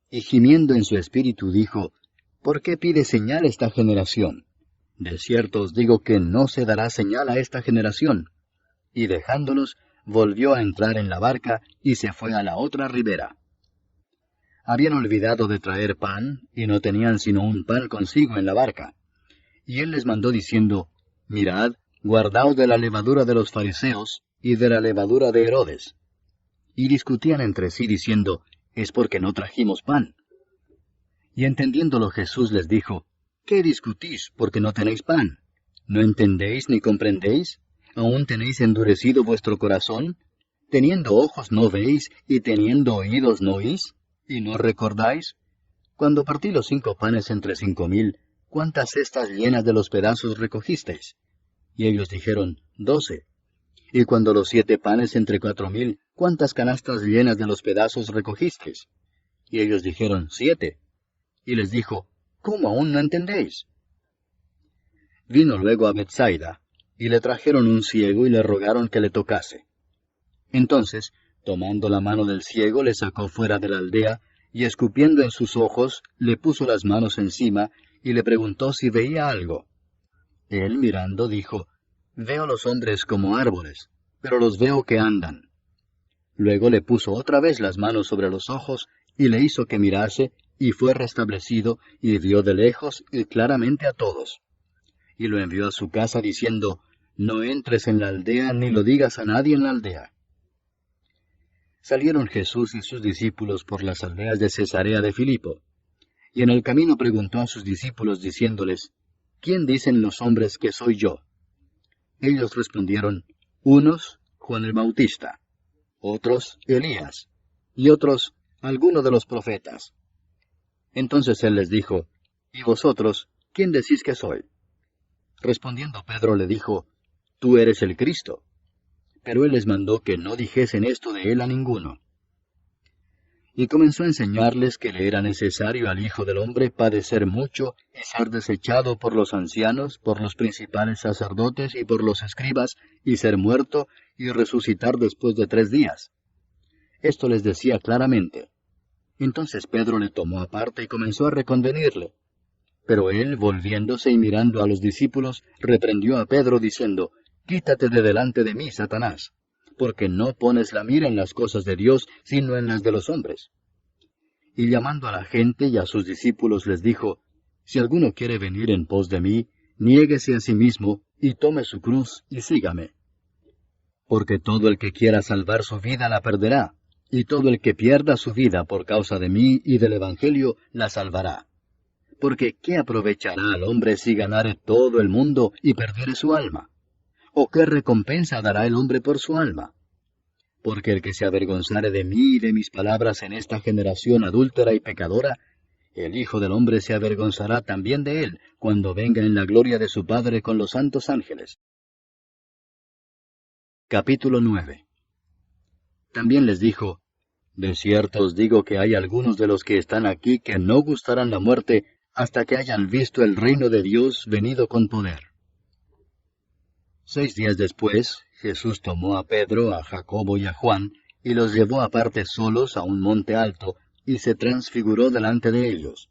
Y gimiendo en su espíritu dijo, ¿por qué pide señal esta generación? De cierto os digo que no se dará señal a esta generación. Y dejándolos, volvió a entrar en la barca y se fue a la otra ribera. Habían olvidado de traer pan, y no tenían sino un pan consigo en la barca. Y él les mandó diciendo, mirad, guardaos de la levadura de los fariseos y de la levadura de Herodes. Y discutían entre sí diciendo, es porque no trajimos pan. Y entendiéndolo Jesús les dijo, ¿qué discutís porque no tenéis pan? ¿No entendéis ni comprendéis? ¿Aún tenéis endurecido vuestro corazón? ¿Teniendo ojos no veis y teniendo oídos no oís? ¿Y no recordáis? Cuando partí los 5 panes entre 5,000, ¿cuántas cestas llenas de los pedazos recogisteis? Y ellos dijeron, 12. Y cuando los 7 panes entre 4,000, ¿cuántas canastas llenas de los pedazos recogisteis? Y ellos dijeron, 7. Y les dijo, ¿cómo aún no entendéis? Vino luego a Bethsaida, y le trajeron un ciego y le rogaron que le tocase. Entonces, tomando la mano del ciego, le sacó fuera de la aldea, y escupiendo en sus ojos, le puso las manos encima, y le preguntó si veía algo. Él, mirando, dijo, veo los hombres como árboles, pero los veo que andan. Luego le puso otra vez las manos sobre los ojos, y le hizo que mirase, y fue restablecido, y vio de lejos y claramente a todos. Y lo envió a su casa diciendo, no entres en la aldea, ni lo digas a nadie en la aldea. Salieron Jesús y sus discípulos por las aldeas de Cesarea de Filipo. Y en el camino preguntó a sus discípulos diciéndoles, ¿quién dicen los hombres que soy yo? Ellos respondieron, unos, Juan el Bautista, otros, Elías, y otros, alguno de los profetas. Entonces él les dijo, ¿y vosotros, quién decís que soy? Respondiendo Pedro le dijo, tú eres el Cristo. Pero él les mandó que no dijesen esto de él a ninguno. Y comenzó a enseñarles que le era necesario al Hijo del Hombre padecer mucho y ser desechado por los ancianos, por los principales sacerdotes y por los escribas, y ser muerto y resucitar después de 3 días. Esto les decía claramente. Entonces Pedro le tomó aparte y comenzó a reconvenirle. Pero él, volviéndose y mirando a los discípulos, reprendió a Pedro diciendo, quítate de delante de mí, Satanás, porque no pones la mira en las cosas de Dios, sino en las de los hombres. Y llamando a la gente y a sus discípulos les dijo, si alguno quiere venir en pos de mí, niéguese a sí mismo, y tome su cruz, y sígame. Porque todo el que quiera salvar su vida la perderá, y todo el que pierda su vida por causa de mí y del Evangelio la salvará. Porque ¿qué aprovechará al hombre si ganare todo el mundo y perdiere su alma? ¿O qué recompensa dará el hombre por su alma? Porque el que se avergonzare de mí y de mis palabras en esta generación adúltera y pecadora, el Hijo del Hombre se avergonzará también de él, cuando venga en la gloria de su Padre con los santos ángeles. Capítulo 9. También les dijo, de cierto os digo que hay algunos de los que están aquí que no gustarán la muerte hasta que hayan visto el reino de Dios venido con poder. 6 días después, Jesús tomó a Pedro, a Jacobo y a Juan, y los llevó aparte solos a un monte alto, y se transfiguró delante de ellos.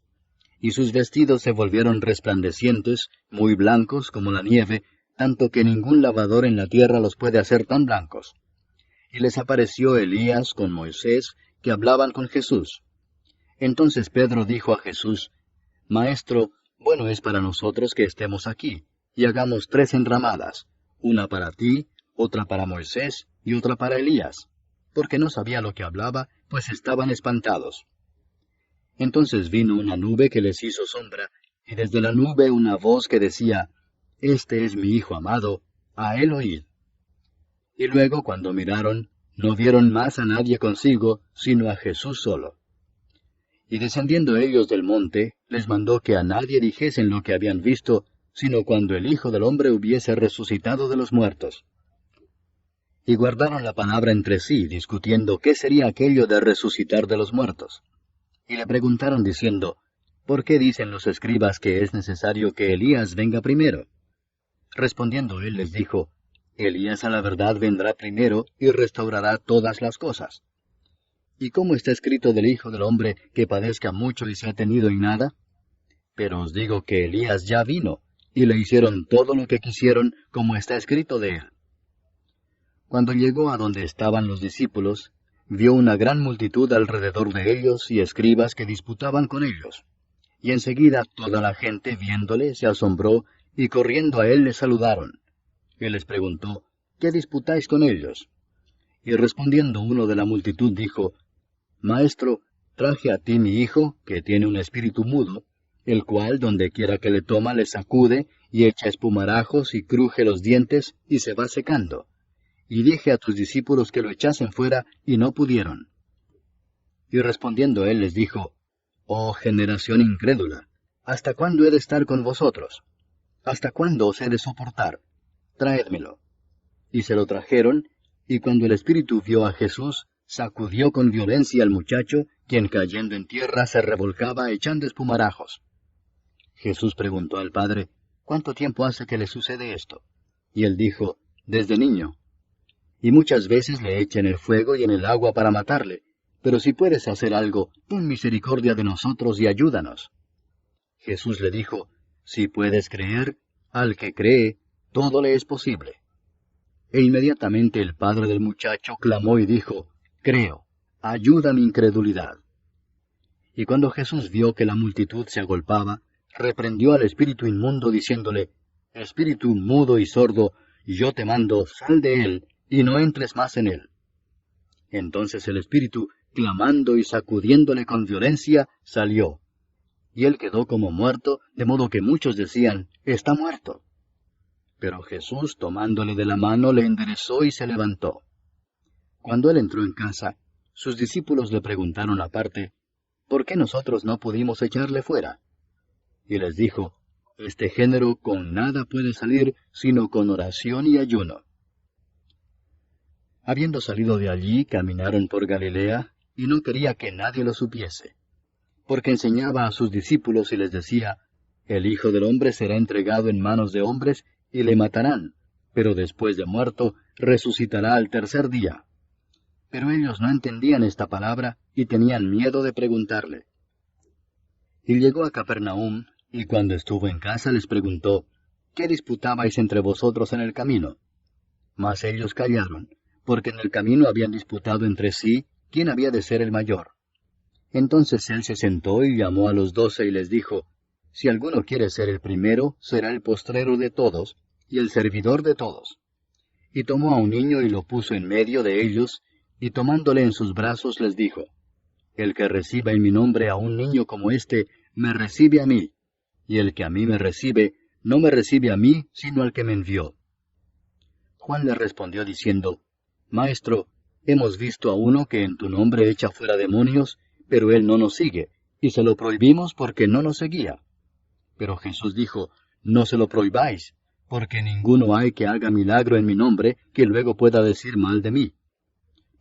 Y sus vestidos se volvieron resplandecientes, muy blancos como la nieve, tanto que ningún lavador en la tierra los puede hacer tan blancos. Y les apareció Elías con Moisés, que hablaban con Jesús. Entonces Pedro dijo a Jesús, Maestro, bueno es para nosotros que estemos aquí, y hagamos 3 enramadas, una para ti, otra para Moisés, y otra para Elías, porque no sabía lo que hablaba, pues estaban espantados. Entonces vino una nube que les hizo sombra, y desde la nube una voz que decía, Este es mi Hijo amado, a él oíd. Y luego, cuando miraron, no vieron más a nadie consigo, sino a Jesús solo. Y descendiendo ellos del monte, les mandó que a nadie dijesen lo que habían visto, sino cuando el Hijo del Hombre hubiese resucitado de los muertos. Y guardaron la palabra entre sí, discutiendo qué sería aquello de resucitar de los muertos. Y le preguntaron diciendo, ¿por qué dicen los escribas que es necesario que Elías venga primero? Respondiendo él les dijo, Elías a la verdad vendrá primero y restaurará todas las cosas. ¿Y cómo está escrito del Hijo del Hombre que padezca mucho y sea tenido en nada? Pero os digo que Elías ya vino, y le hicieron todo lo que quisieron, como está escrito de él. Cuando llegó a donde estaban los discípulos, vio una gran multitud alrededor de ellos y escribas que disputaban con ellos. Y enseguida toda la gente viéndole se asombró, y corriendo a él le saludaron. Él les preguntó, ¿qué disputáis con ellos? Y respondiendo uno de la multitud dijo, Maestro, traje a ti mi hijo, que tiene un espíritu mudo, el cual donde quiera que le toma le sacude, y echa espumarajos y cruje los dientes, y se va secando. Y dije a tus discípulos que lo echasen fuera, y no pudieron. Y respondiendo él les dijo, Oh generación incrédula, ¿hasta cuándo he de estar con vosotros? ¿Hasta cuándo os he de soportar? Traédmelo. Y se lo trajeron, y cuando el espíritu vio a Jesús, sacudió con violencia al muchacho, quien cayendo en tierra se revolcaba echando espumarajos. Jesús preguntó al padre, ¿cuánto tiempo hace que le sucede esto? Y él dijo, desde niño. Y muchas veces le echa en el fuego y en el agua para matarle, pero si puedes hacer algo, ten misericordia de nosotros y ayúdanos. Jesús le dijo, si puedes creer, al que cree, todo le es posible. E inmediatamente el padre del muchacho clamó y dijo, Creo, ayuda mi incredulidad. Y cuando Jesús vio que la multitud se agolpaba, reprendió al espíritu inmundo diciéndole, Espíritu mudo y sordo, yo te mando, sal de él, y no entres más en él. Entonces el espíritu, clamando y sacudiéndole con violencia, salió. Y él quedó como muerto, de modo que muchos decían, está muerto. Pero Jesús, tomándole de la mano, le enderezó y se levantó. Cuando él entró en casa, sus discípulos le preguntaron aparte, ¿por qué nosotros no pudimos echarle fuera? Y les dijo, este género con nada puede salir, sino con oración y ayuno. Habiendo salido de allí, caminaron por Galilea, y no quería que nadie lo supiese, porque enseñaba a sus discípulos y les decía, el Hijo del Hombre será entregado en manos de hombres, y le matarán, pero después de muerto, resucitará al tercer día. Pero ellos no entendían esta palabra, y tenían miedo de preguntarle. Y llegó a Capernaum, y cuando estuvo en casa les preguntó, ¿qué disputabais entre vosotros en el camino? Mas ellos callaron, porque en el camino habían disputado entre sí quién había de ser el mayor. Entonces él se sentó y llamó a los 12 y les dijo, si alguno quiere ser el primero, será el postrero de todos, y el servidor de todos. Y tomó a un niño y lo puso en medio de ellos, y tomándole en sus brazos les dijo, el que reciba en mi nombre a un niño como este, me recibe a mí, y el que a mí me recibe, no me recibe a mí, sino al que me envió. Juan le respondió diciendo, Maestro, hemos visto a uno que en tu nombre echa fuera demonios, pero él no nos sigue, y se lo prohibimos porque no nos seguía. Pero Jesús dijo, no se lo prohibáis, porque ninguno hay que haga milagro en mi nombre que luego pueda decir mal de mí.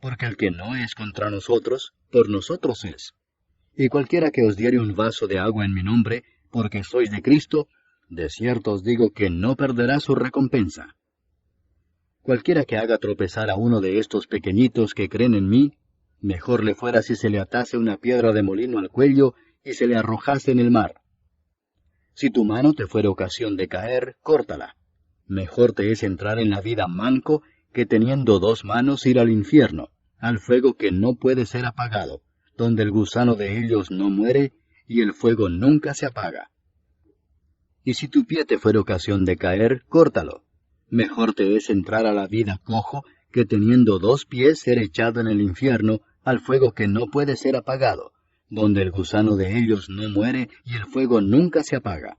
Porque el que no es contra nosotros, por nosotros es. Y cualquiera que os diere un vaso de agua en mi nombre, porque sois de Cristo, de cierto os digo que no perderá su recompensa. Cualquiera que haga tropezar a uno de estos pequeñitos que creen en mí, mejor le fuera si se le atase una piedra de molino al cuello y se le arrojase en el mar. Si tu mano te fuere ocasión de caer, córtala. Mejor te es entrar en la vida manco que teniendo dos manos ir al infierno, al fuego que no puede ser apagado, donde el gusano de ellos no muere y el fuego nunca se apaga. Y si tu pie te fuere ocasión de caer, córtalo. Mejor te es entrar a la vida cojo que teniendo dos pies ser echado en el infierno, al fuego que no puede ser apagado, donde el gusano de ellos no muere y el fuego nunca se apaga.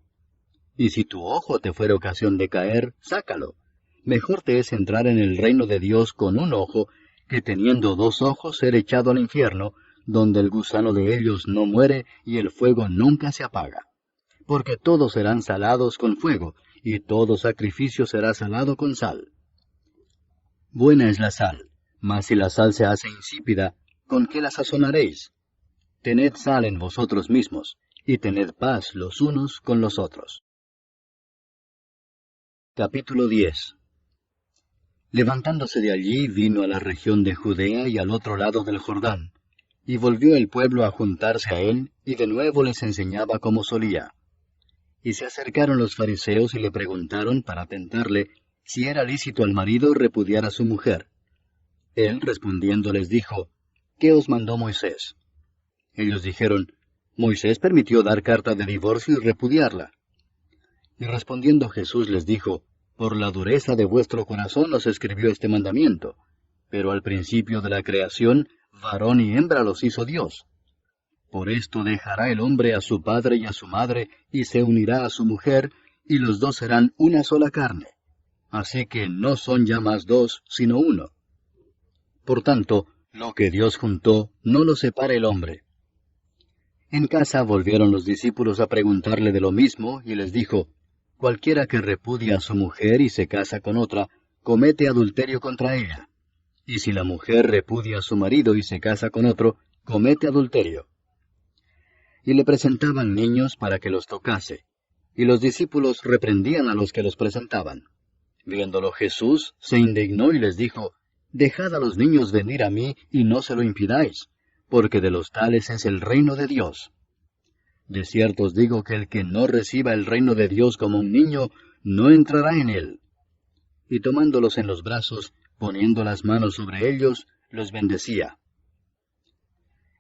Y si tu ojo te fuere ocasión de caer, sácalo. Mejor te es entrar en el reino de Dios con un ojo, que teniendo dos ojos ser echado al infierno, donde el gusano de ellos no muere y el fuego nunca se apaga. Porque todos serán salados con fuego, y todo sacrificio será salado con sal. Buena es la sal, mas si la sal se hace insípida, ¿con qué la sazonaréis? Tened sal en vosotros mismos, y tened paz los unos con los otros. Capítulo 10. Levantándose de allí, vino a la región de Judea y al otro lado del Jordán, y volvió el pueblo a juntarse a él, y de nuevo les enseñaba como solía. Y se acercaron los fariseos y le preguntaron para tentarle si era lícito al marido repudiar a su mujer. Él respondiendo les dijo, ¿qué os mandó Moisés? Ellos dijeron, Moisés permitió dar carta de divorcio y repudiarla. Y respondiendo Jesús les dijo, por la dureza de vuestro corazón os escribió este mandamiento, pero al principio de la creación, varón y hembra los hizo Dios. Por esto dejará el hombre a su padre y a su madre, y se unirá a su mujer, y los dos serán una sola carne. Así que no son ya más dos, sino uno. Por tanto, lo que Dios juntó, no lo separe el hombre. En casa volvieron los discípulos a preguntarle de lo mismo, y les dijo, cualquiera que repudia a su mujer y se casa con otra, comete adulterio contra ella. Y si la mujer repudia a su marido y se casa con otro, comete adulterio. Y le presentaban niños para que los tocase, y los discípulos reprendían a los que los presentaban. Viéndolo Jesús, se indignó y les dijo, dejad a los niños venir a mí y no se lo impidáis, porque de los tales es el reino de Dios. De cierto os digo que el que no reciba el reino de Dios como un niño, no entrará en él. Y tomándolos en los brazos, poniendo las manos sobre ellos, los bendecía.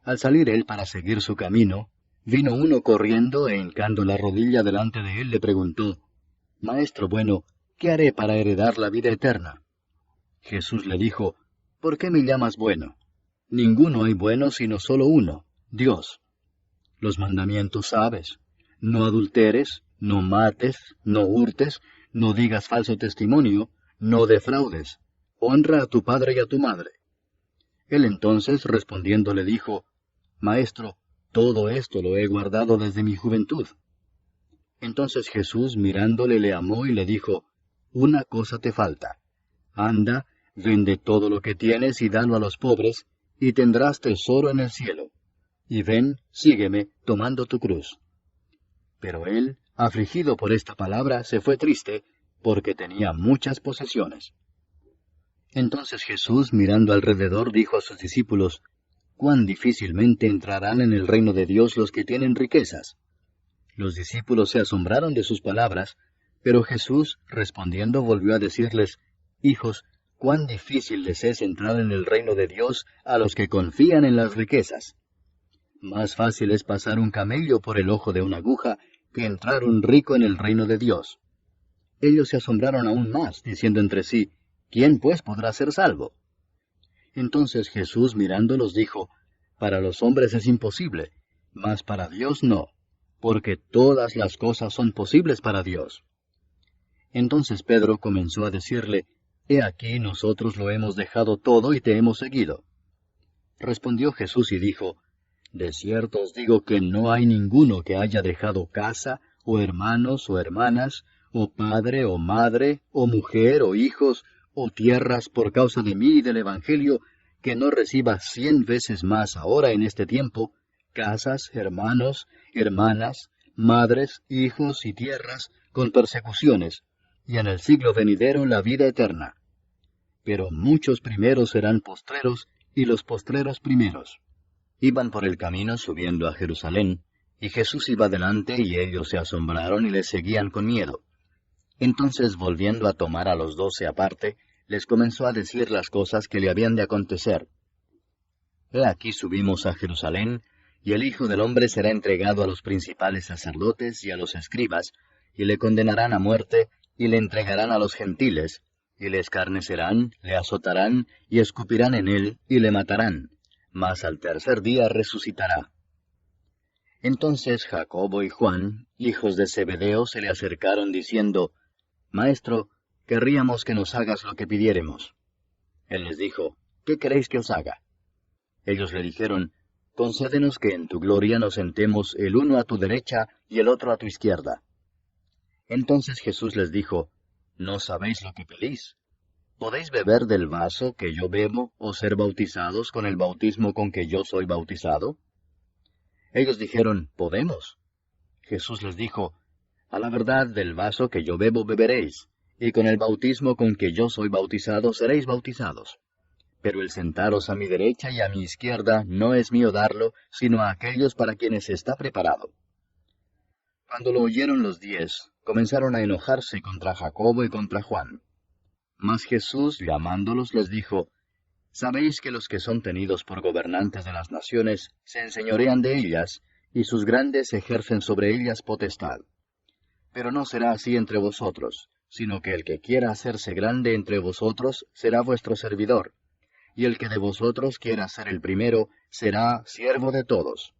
Al salir él para seguir su camino, vino uno corriendo e hincando la rodilla delante de él le preguntó, Maestro bueno, ¿qué haré para heredar la vida eterna? Jesús le dijo, ¿por qué me llamas bueno? Ninguno hay bueno sino solo uno, Dios. Los mandamientos sabes, no adulteres, no mates, no hurtes, no digas falso testimonio, no defraudes, honra a tu padre y a tu madre. Él entonces respondiendo le dijo, Maestro, todo esto lo he guardado desde mi juventud. Entonces Jesús mirándole le amó y le dijo, una cosa te falta. Anda, vende todo lo que tienes y dalo a los pobres, y tendrás tesoro en el cielo. Y ven, sígueme, tomando tu cruz. Pero él, afligido por esta palabra, se fue triste, porque tenía muchas posesiones. Entonces Jesús, mirando alrededor, dijo a sus discípulos, cuán difícilmente entrarán en el reino de Dios los que tienen riquezas. Los discípulos se asombraron de sus palabras, pero Jesús, respondiendo, volvió a decirles, Hijos, cuán difícil les es entrar en el reino de Dios a los que confían en las riquezas. Más fácil es pasar un camello por el ojo de una aguja que entrar un rico en el reino de Dios. Ellos se asombraron aún más, diciendo entre sí, ¿quién pues podrá ser salvo? Entonces Jesús mirándolos dijo, para los hombres es imposible, mas para Dios no, porque todas las cosas son posibles para Dios. Entonces Pedro comenzó a decirle, He aquí nosotros lo hemos dejado todo y te hemos seguido. Respondió Jesús y dijo, De cierto os digo que no hay ninguno que haya dejado casa, o hermanos, o hermanas, o padre, o madre, o mujer, o hijos, o tierras por causa de mí y del Evangelio, que no reciba 100 veces más ahora en este tiempo, casas, hermanos, hermanas, madres, hijos y tierras, con persecuciones, y en el siglo venidero la vida eterna. Pero muchos primeros serán postreros, y los postreros primeros. Iban por el camino subiendo a Jerusalén, y Jesús iba delante, y ellos se asombraron y le seguían con miedo. Entonces, volviendo a tomar a los 12 aparte, les comenzó a decir las cosas que le habían de acontecer. He aquí subimos a Jerusalén, y el Hijo del Hombre será entregado a los principales sacerdotes y a los escribas, y le condenarán a muerte, y le entregarán a los gentiles, y le escarnecerán, le azotarán, y escupirán en él, y le matarán, mas al tercer día resucitará. Entonces Jacobo y Juan, hijos de Zebedeo, se le acercaron diciendo, Maestro, querríamos que nos hagas lo que pidiéremos. Él les dijo, ¿qué queréis que os haga? Ellos le dijeron, concédenos que en tu gloria nos sentemos el uno a tu derecha y el otro a tu izquierda. Entonces Jesús les dijo, ¿no sabéis lo que pedís? ¿Podéis beber del vaso que yo bebo o ser bautizados con el bautismo con que yo soy bautizado? Ellos dijeron, podemos. Jesús les dijo, a la verdad del vaso que yo bebo beberéis, y con el bautismo con que yo soy bautizado seréis bautizados. Pero el sentaros a mi derecha y a mi izquierda no es mío darlo, sino a aquellos para quienes está preparado. Cuando lo oyeron los 10, comenzaron a enojarse contra Jacobo y contra Juan. Mas Jesús, llamándolos, les dijo, Sabéis que los que son tenidos por gobernantes de las naciones se enseñorean de ellas, y sus grandes ejercen sobre ellas potestad. Pero no será así entre vosotros, sino que el que quiera hacerse grande entre vosotros será vuestro servidor, y el que de vosotros quiera ser el primero será siervo de todos.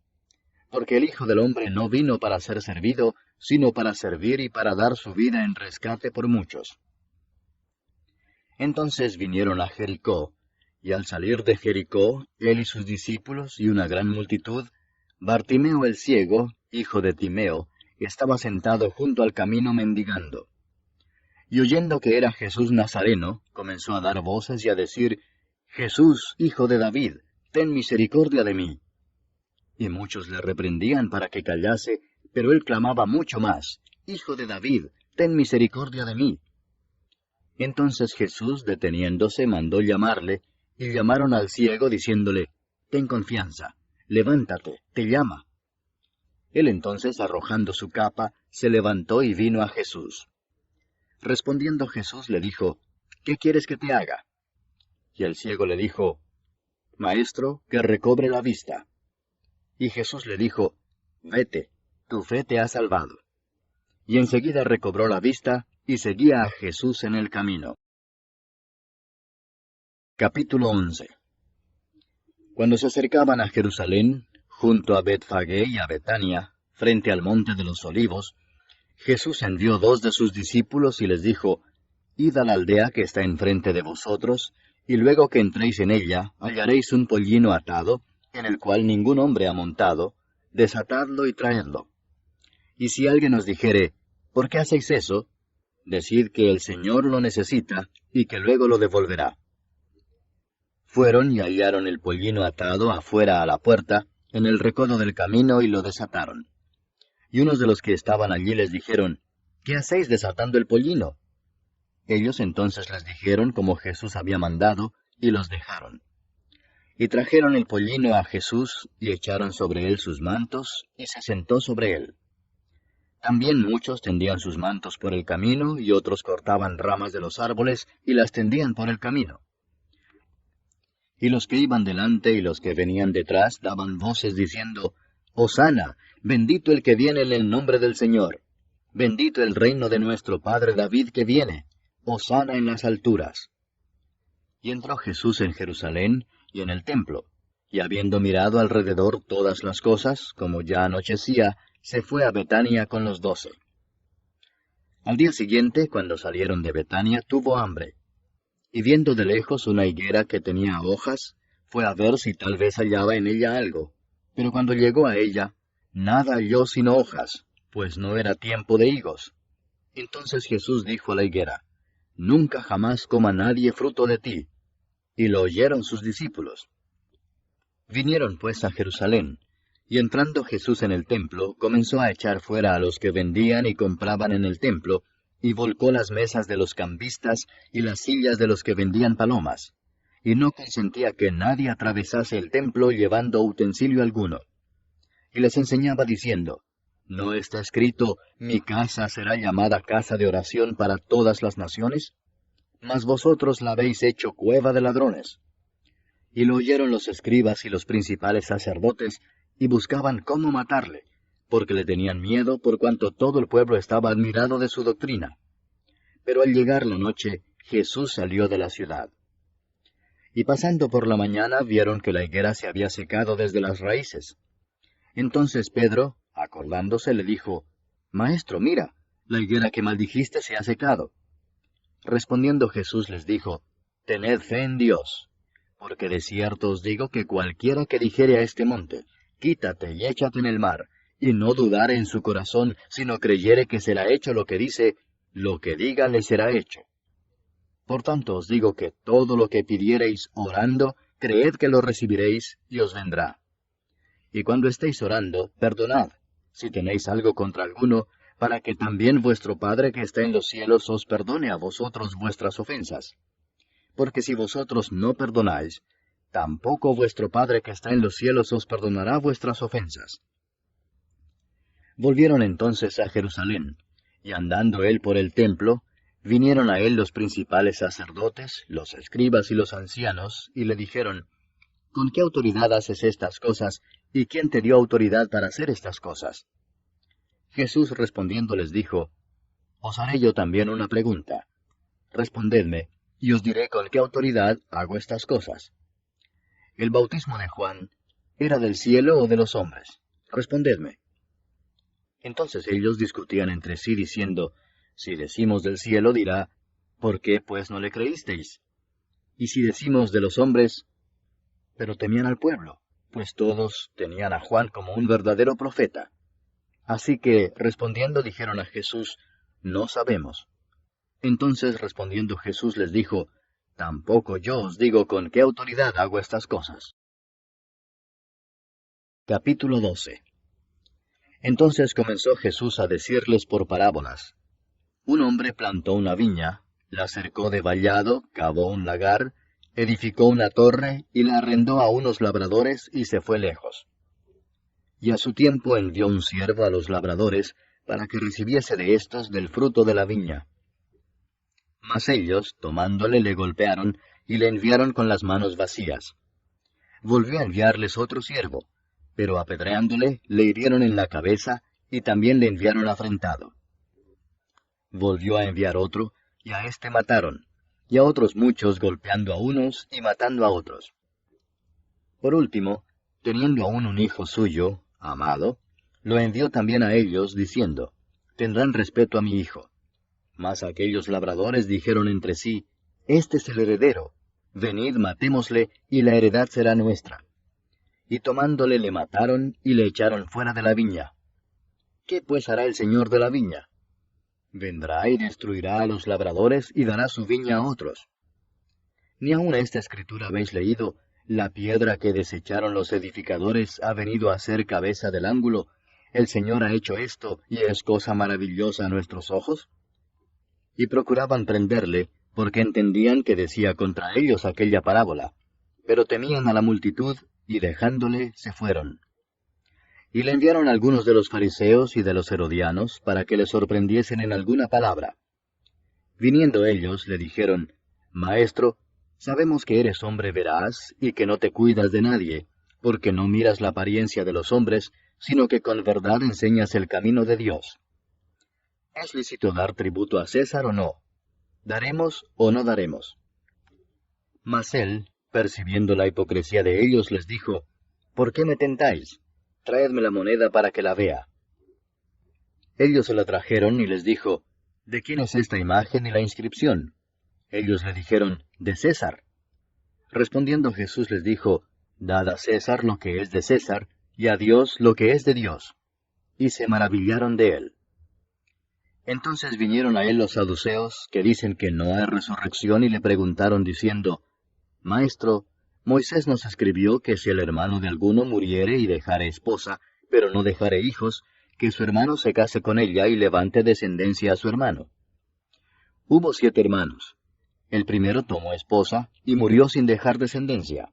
Porque el Hijo del Hombre no vino para ser servido, sino para servir y para dar su vida en rescate por muchos. Entonces vinieron a Jericó, y al salir de Jericó, él y sus discípulos y una gran multitud, Bartimeo el ciego, hijo de Timeo, estaba sentado junto al camino mendigando. Y oyendo que era Jesús Nazareno, comenzó a dar voces y a decir, Jesús, hijo de David, ten misericordia de mí. Y muchos le reprendían para que callase, pero él clamaba mucho más, Hijo de David, ten misericordia de mí. Entonces Jesús, deteniéndose, mandó llamarle, y llamaron al ciego, diciéndole, Ten confianza, levántate, te llama. Él entonces, arrojando su capa, se levantó y vino a Jesús. Respondiendo Jesús le dijo, ¿qué quieres que te haga? Y el ciego le dijo, Maestro, que recobre la vista. Y Jesús le dijo, Vete, tu fe te ha salvado. Y enseguida recobró la vista, y seguía a Jesús en el camino. Capítulo 11. Cuando se acercaban a Jerusalén, junto a Betfagé y a Betania, frente al monte de los Olivos, Jesús envió 2 de sus discípulos y les dijo, Id a la aldea que está enfrente de vosotros, y luego que entréis en ella, hallaréis un pollino atado, en el cual ningún hombre ha montado, desatadlo y traedlo. Y si alguien os dijere, ¿por qué hacéis eso? Decid que el Señor lo necesita, y que luego lo devolverá. Fueron y hallaron el pollino atado afuera a la puerta, en el recodo del camino, y lo desataron. Y unos de los que estaban allí les dijeron, ¿qué hacéis desatando el pollino? Ellos entonces les dijeron como Jesús había mandado, y los dejaron. Y trajeron el pollino a Jesús, y echaron sobre él sus mantos, y se sentó sobre él. También muchos tendían sus mantos por el camino, y otros cortaban ramas de los árboles, y las tendían por el camino. Y los que iban delante y los que venían detrás daban voces diciendo, Hosana, bendito el que viene en el nombre del Señor. Bendito el reino de nuestro padre David que viene. Hosana en las alturas. Y entró Jesús en Jerusalén y en el templo, y habiendo mirado alrededor todas las cosas, como ya anochecía, se fue a Betania con los 12. Al día siguiente, cuando salieron de Betania, tuvo hambre. Y viendo de lejos una higuera que tenía hojas, fue a ver si tal vez hallaba en ella algo. Pero cuando llegó a ella, nada halló sino hojas, pues no era tiempo de higos. Entonces Jesús dijo a la higuera, Nunca jamás coma nadie fruto de ti. Y lo oyeron sus discípulos. Vinieron pues a Jerusalén, y entrando Jesús en el templo, comenzó a echar fuera a los que vendían y compraban en el templo, y volcó las mesas de los cambistas y las sillas de los que vendían palomas, y no consentía que nadie atravesase el templo llevando utensilio alguno. Y les enseñaba diciendo, ¿No está escrito, mi casa será llamada casa de oración para todas las naciones? Mas vosotros la habéis hecho cueva de ladrones. Y lo oyeron los escribas y los principales sacerdotes, y buscaban cómo matarle, porque le tenían miedo por cuanto todo el pueblo estaba admirado de su doctrina. Pero al llegar la noche, Jesús salió de la ciudad. Y pasando por la mañana vieron que la higuera se había secado desde las raíces. Entonces Pedro, acordándose, le dijo, Maestro, mira, la higuera que maldijiste se ha secado. Respondiendo Jesús les dijo, Tened fe en Dios, porque de cierto os digo que cualquiera que dijere a este monte, Quítate y échate en el mar, y no dudare en su corazón, sino creyere que será hecho lo que dice, lo que diga le será hecho. Por tanto os digo que todo lo que pidiereis orando, creed que lo recibiréis, y os vendrá. Y cuando estéis orando, perdonad, si tenéis algo contra alguno, para que también vuestro Padre que está en los cielos os perdone a vosotros vuestras ofensas. Porque si vosotros no perdonáis, tampoco vuestro Padre que está en los cielos os perdonará vuestras ofensas. Volvieron entonces a Jerusalén, y andando él por el templo, vinieron a él los principales sacerdotes, los escribas y los ancianos, y le dijeron, ¿Con qué autoridad haces estas cosas, y quién te dio autoridad para hacer estas cosas? Jesús respondiendo les dijo, Os haré yo también una pregunta. Respondedme, y os diré con qué autoridad hago estas cosas. ¿El bautismo de Juan era del cielo o de los hombres? Respondedme. Entonces ellos discutían entre sí diciendo, Si decimos del cielo dirá, ¿por qué pues no le creísteis? Y si decimos de los hombres, pero temían al pueblo, pues todos tenían a Juan como un verdadero profeta. Así que, respondiendo, dijeron a Jesús, No sabemos. Entonces respondiendo Jesús les dijo, Tampoco yo os digo con qué autoridad hago estas cosas. Capítulo 12. Entonces comenzó Jesús a decirles por parábolas. Un hombre plantó una viña, la cercó de vallado, cavó un lagar, edificó una torre y la arrendó a unos labradores y se fue lejos. Y a su tiempo envió un siervo a los labradores para que recibiese de éstos del fruto de la viña. Mas ellos, tomándole, le golpearon y le enviaron con las manos vacías. Volvió a enviarles otro siervo, pero apedreándole, le hirieron en la cabeza y también le enviaron afrentado. Volvió a enviar otro, y a éste mataron, y a otros muchos golpeando a unos y matando a otros. Por último, teniendo aún un hijo suyo, amado, lo envió también a ellos, diciendo, Tendrán respeto a mi hijo. Mas aquellos labradores dijeron entre sí, Este es el heredero, venid, matémosle, y la heredad será nuestra. Y tomándole le mataron, y le echaron fuera de la viña. ¿Qué pues hará el señor de la viña? Vendrá y destruirá a los labradores, y dará su viña a otros. Ni aun esta escritura habéis leído, la piedra que desecharon los edificadores ha venido a ser cabeza del ángulo. El Señor ha hecho esto, y es cosa maravillosa a nuestros ojos. Y procuraban prenderle, porque entendían que decía contra ellos aquella parábola. Pero temían a la multitud, y dejándole, se fueron. Y le enviaron algunos de los fariseos y de los herodianos, para que le sorprendiesen en alguna palabra. Viniendo ellos, le dijeron, Maestro, sabemos que eres hombre veraz, y que no te cuidas de nadie, porque no miras la apariencia de los hombres, sino que con verdad enseñas el camino de Dios. ¿Es lícito dar tributo a César o no? ¿Daremos o no daremos? Mas él, percibiendo la hipocresía de ellos, les dijo, ¿Por qué me tentáis? Traedme la moneda para que la vea. Ellos se la trajeron y les dijo, ¿De quién es esta imagen y la inscripción? Ellos le dijeron, de César. Respondiendo Jesús les dijo, Dad a César lo que es de César, y a Dios lo que es de Dios. Y se maravillaron de él. Entonces vinieron a él los saduceos, que dicen que no hay resurrección, y le preguntaron diciendo, Maestro, Moisés nos escribió que si el hermano de alguno muriere y dejare esposa, pero no dejare hijos, que su hermano se case con ella y levante descendencia a su hermano. Hubo 7 hermanos. El primero tomó esposa y murió sin dejar descendencia.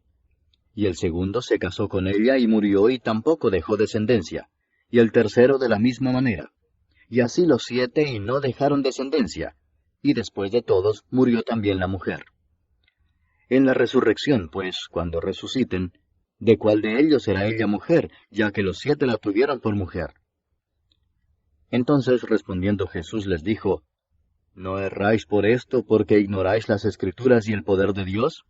Y el segundo se casó con ella y murió y tampoco dejó descendencia. Y el tercero de la misma manera. Y así los 7 y no dejaron descendencia. Y después de todos murió también la mujer. En la resurrección, pues, cuando resuciten, ¿de cuál de ellos será ella mujer, ya que los 7 la tuvieron por mujer? Entonces respondiendo Jesús les dijo, ¿No erráis por esto, porque ignoráis las Escrituras y el poder de Dios?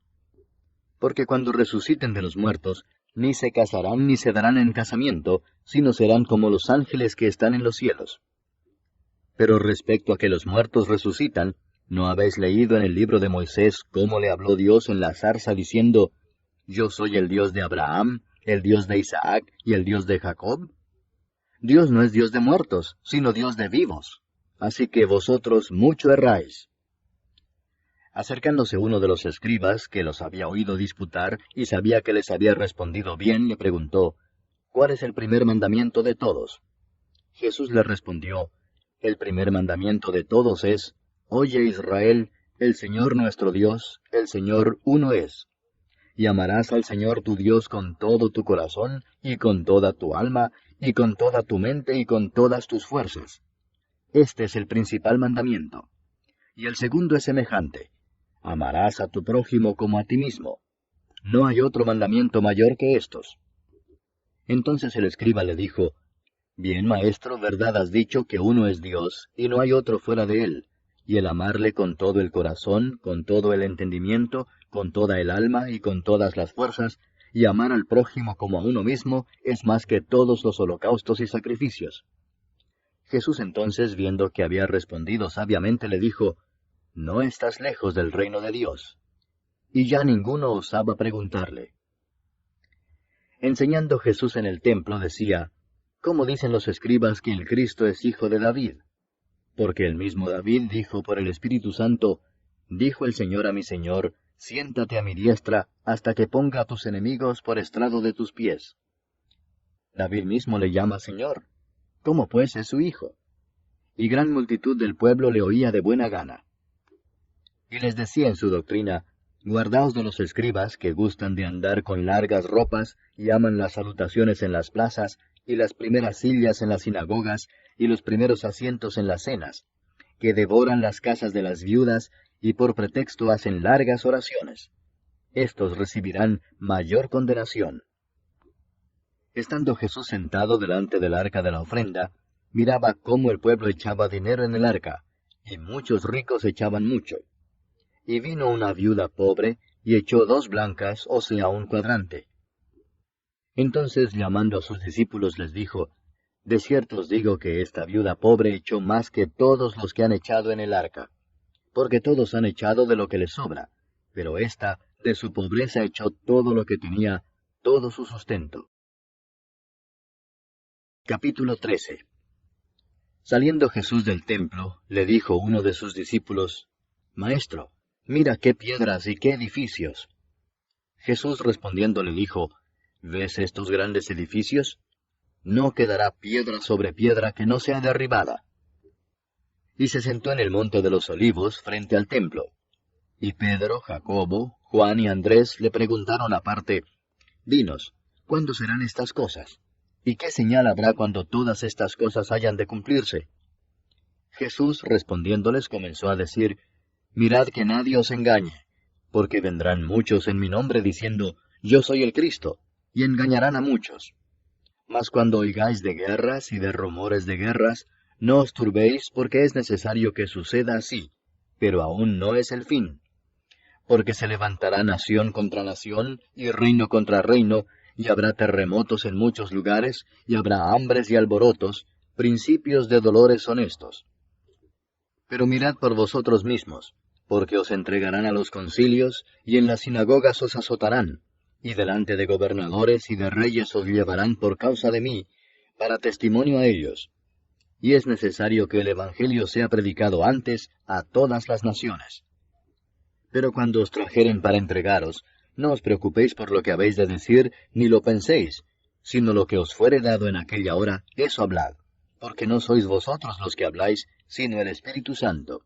Porque cuando resuciten de los muertos, ni se casarán ni se darán en casamiento, sino serán como los ángeles que están en los cielos. Pero respecto a que los muertos resucitan, ¿no habéis leído en el libro de Moisés cómo le habló Dios en la zarza diciendo, Yo soy el Dios de Abraham, el Dios de Isaac y el Dios de Jacob? Dios no es Dios de muertos, sino Dios de vivos. Así que vosotros mucho erráis. Acercándose uno de los escribas, que los había oído disputar y sabía que les había respondido bien, le preguntó, ¿Cuál es el primer mandamiento de todos? Jesús le respondió, El primer mandamiento de todos es, Oye Israel, el Señor nuestro Dios, el Señor uno es. Y amarás al Señor tu Dios con todo tu corazón, y con toda tu alma, y con toda tu mente, y con todas tus fuerzas. Este es el principal mandamiento. Y el segundo es semejante. Amarás a tu prójimo como a ti mismo. No hay otro mandamiento mayor que estos. Entonces el escriba le dijo, Bien, maestro, verdad has dicho que uno es Dios, y no hay otro fuera de él, y el amarle con todo el corazón, con todo el entendimiento, con toda el alma y con todas las fuerzas, y amar al prójimo como a uno mismo, es más que todos los holocaustos y sacrificios. Jesús entonces, viendo que había respondido sabiamente, le dijo, No estás lejos del reino de Dios. Y ya ninguno osaba preguntarle. Enseñando Jesús en el templo, decía, ¿Cómo dicen los escribas que el Cristo es hijo de David? Porque el mismo David dijo por el Espíritu Santo, Dijo el Señor a mi Señor, Siéntate a mi diestra, hasta que ponga a tus enemigos por estrado de tus pies. David mismo le llama Señor. ¿Cómo pues es su hijo? Y gran multitud del pueblo le oía de buena gana. Y les decía en su doctrina, Guardaos de los escribas que gustan de andar con largas ropas y aman las salutaciones en las plazas, y las primeras sillas en las sinagogas, y los primeros asientos en las cenas, que devoran las casas de las viudas, y por pretexto hacen largas oraciones. Estos recibirán mayor condenación. Estando Jesús sentado delante del arca de la ofrenda, miraba cómo el pueblo echaba dinero en el arca, y muchos ricos echaban mucho. Y vino una viuda pobre, y echó 2 blancas, o sea, 1 cuadrante. Entonces, llamando a sus discípulos, les dijo, De cierto os digo que esta viuda pobre echó más que todos los que han echado en el arca, porque todos han echado de lo que les sobra, pero ésta, de su pobreza echó todo lo que tenía, todo su sustento. Capítulo 13. Saliendo Jesús del templo, le dijo uno de sus discípulos, Maestro, mira qué piedras y qué edificios. Jesús respondiendo le dijo, ¿Ves estos grandes edificios? No quedará piedra sobre piedra que no sea derribada. Y se sentó en el monte de los olivos frente al templo. Y Pedro, Jacobo, Juan y Andrés le preguntaron aparte, Dinos, ¿cuándo serán estas cosas? ¿Y qué señal habrá cuando todas estas cosas hayan de cumplirse? Jesús respondiéndoles comenzó a decir, Mirad que nadie os engañe, porque vendrán muchos en mi nombre diciendo, Yo soy el Cristo, y engañarán a muchos. Mas cuando oigáis de guerras y de rumores de guerras, no os turbéis, porque es necesario que suceda así, pero aún no es el fin. Porque se levantará nación contra nación, y reino contra reino, y habrá terremotos en muchos lugares, y habrá hambres y alborotos, principios de dolores son estos. Pero mirad por vosotros mismos, porque os entregarán a los concilios, y en las sinagogas os azotarán, y delante de gobernadores y de reyes os llevarán por causa de mí, para testimonio a ellos. y es necesario que el Evangelio sea predicado antes a todas las naciones. Pero cuando os trajeren para entregaros, no os preocupéis por lo que habéis de decir, ni lo penséis, sino lo que os fuere dado en aquella hora, eso hablad, porque no sois vosotros los que habláis, sino el Espíritu Santo.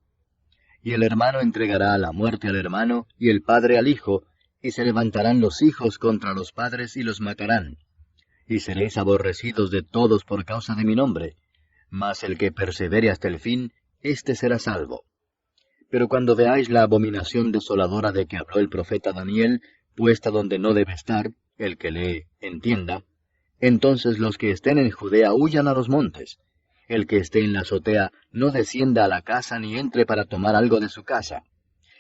Y el hermano entregará a la muerte al hermano, y el padre al hijo, y se levantarán los hijos contra los padres y los matarán. Y seréis aborrecidos de todos por causa de mi nombre, mas el que persevere hasta el fin, éste será salvo. Pero cuando veáis la abominación desoladora de que habló el profeta Daniel, puesta donde no debe estar, el que lee, entienda, entonces los que estén en Judea huyan a los montes. El que esté en la azotea no descienda a la casa ni entre para tomar algo de su casa.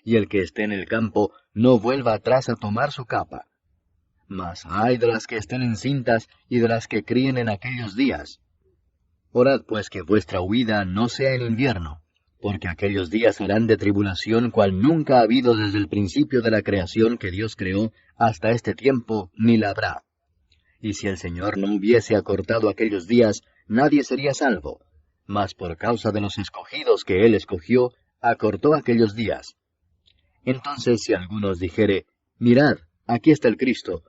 Y el que esté en el campo no vuelva atrás a tomar su capa. Mas ay de las que estén encintas y de las que críen en aquellos días. Orad pues que vuestra huida no sea en invierno, porque aquellos días serán de tribulación cual nunca ha habido desde el principio de la creación que Dios creó hasta este tiempo, ni la habrá. Y si el Señor no hubiese acortado aquellos días, nadie sería salvo. Mas por causa de los escogidos que Él escogió, acortó aquellos días. Entonces si alguno os dijere, mirad, aquí está el Cristo,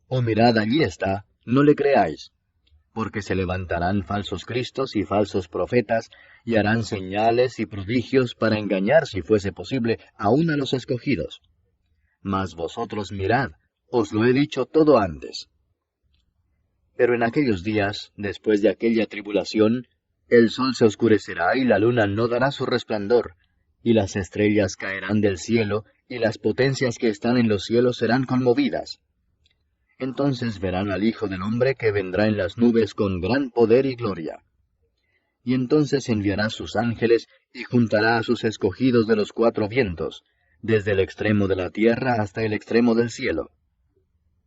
o mirad, allí está, no le creáis. Porque se levantarán falsos cristos y falsos profetas, y harán señales y prodigios para engañar, si fuese posible, aun a los escogidos. Mas vosotros mirad, os lo he dicho todo antes. Pero en aquellos días, después de aquella tribulación, el sol se oscurecerá y la luna no dará su resplandor, y las estrellas caerán del cielo, y las potencias que están en los cielos serán conmovidas. Entonces verán al Hijo del Hombre que vendrá en las nubes con gran poder y gloria. Y entonces enviará sus ángeles y juntará a sus escogidos de los cuatro vientos, desde el extremo de la tierra hasta el extremo del cielo.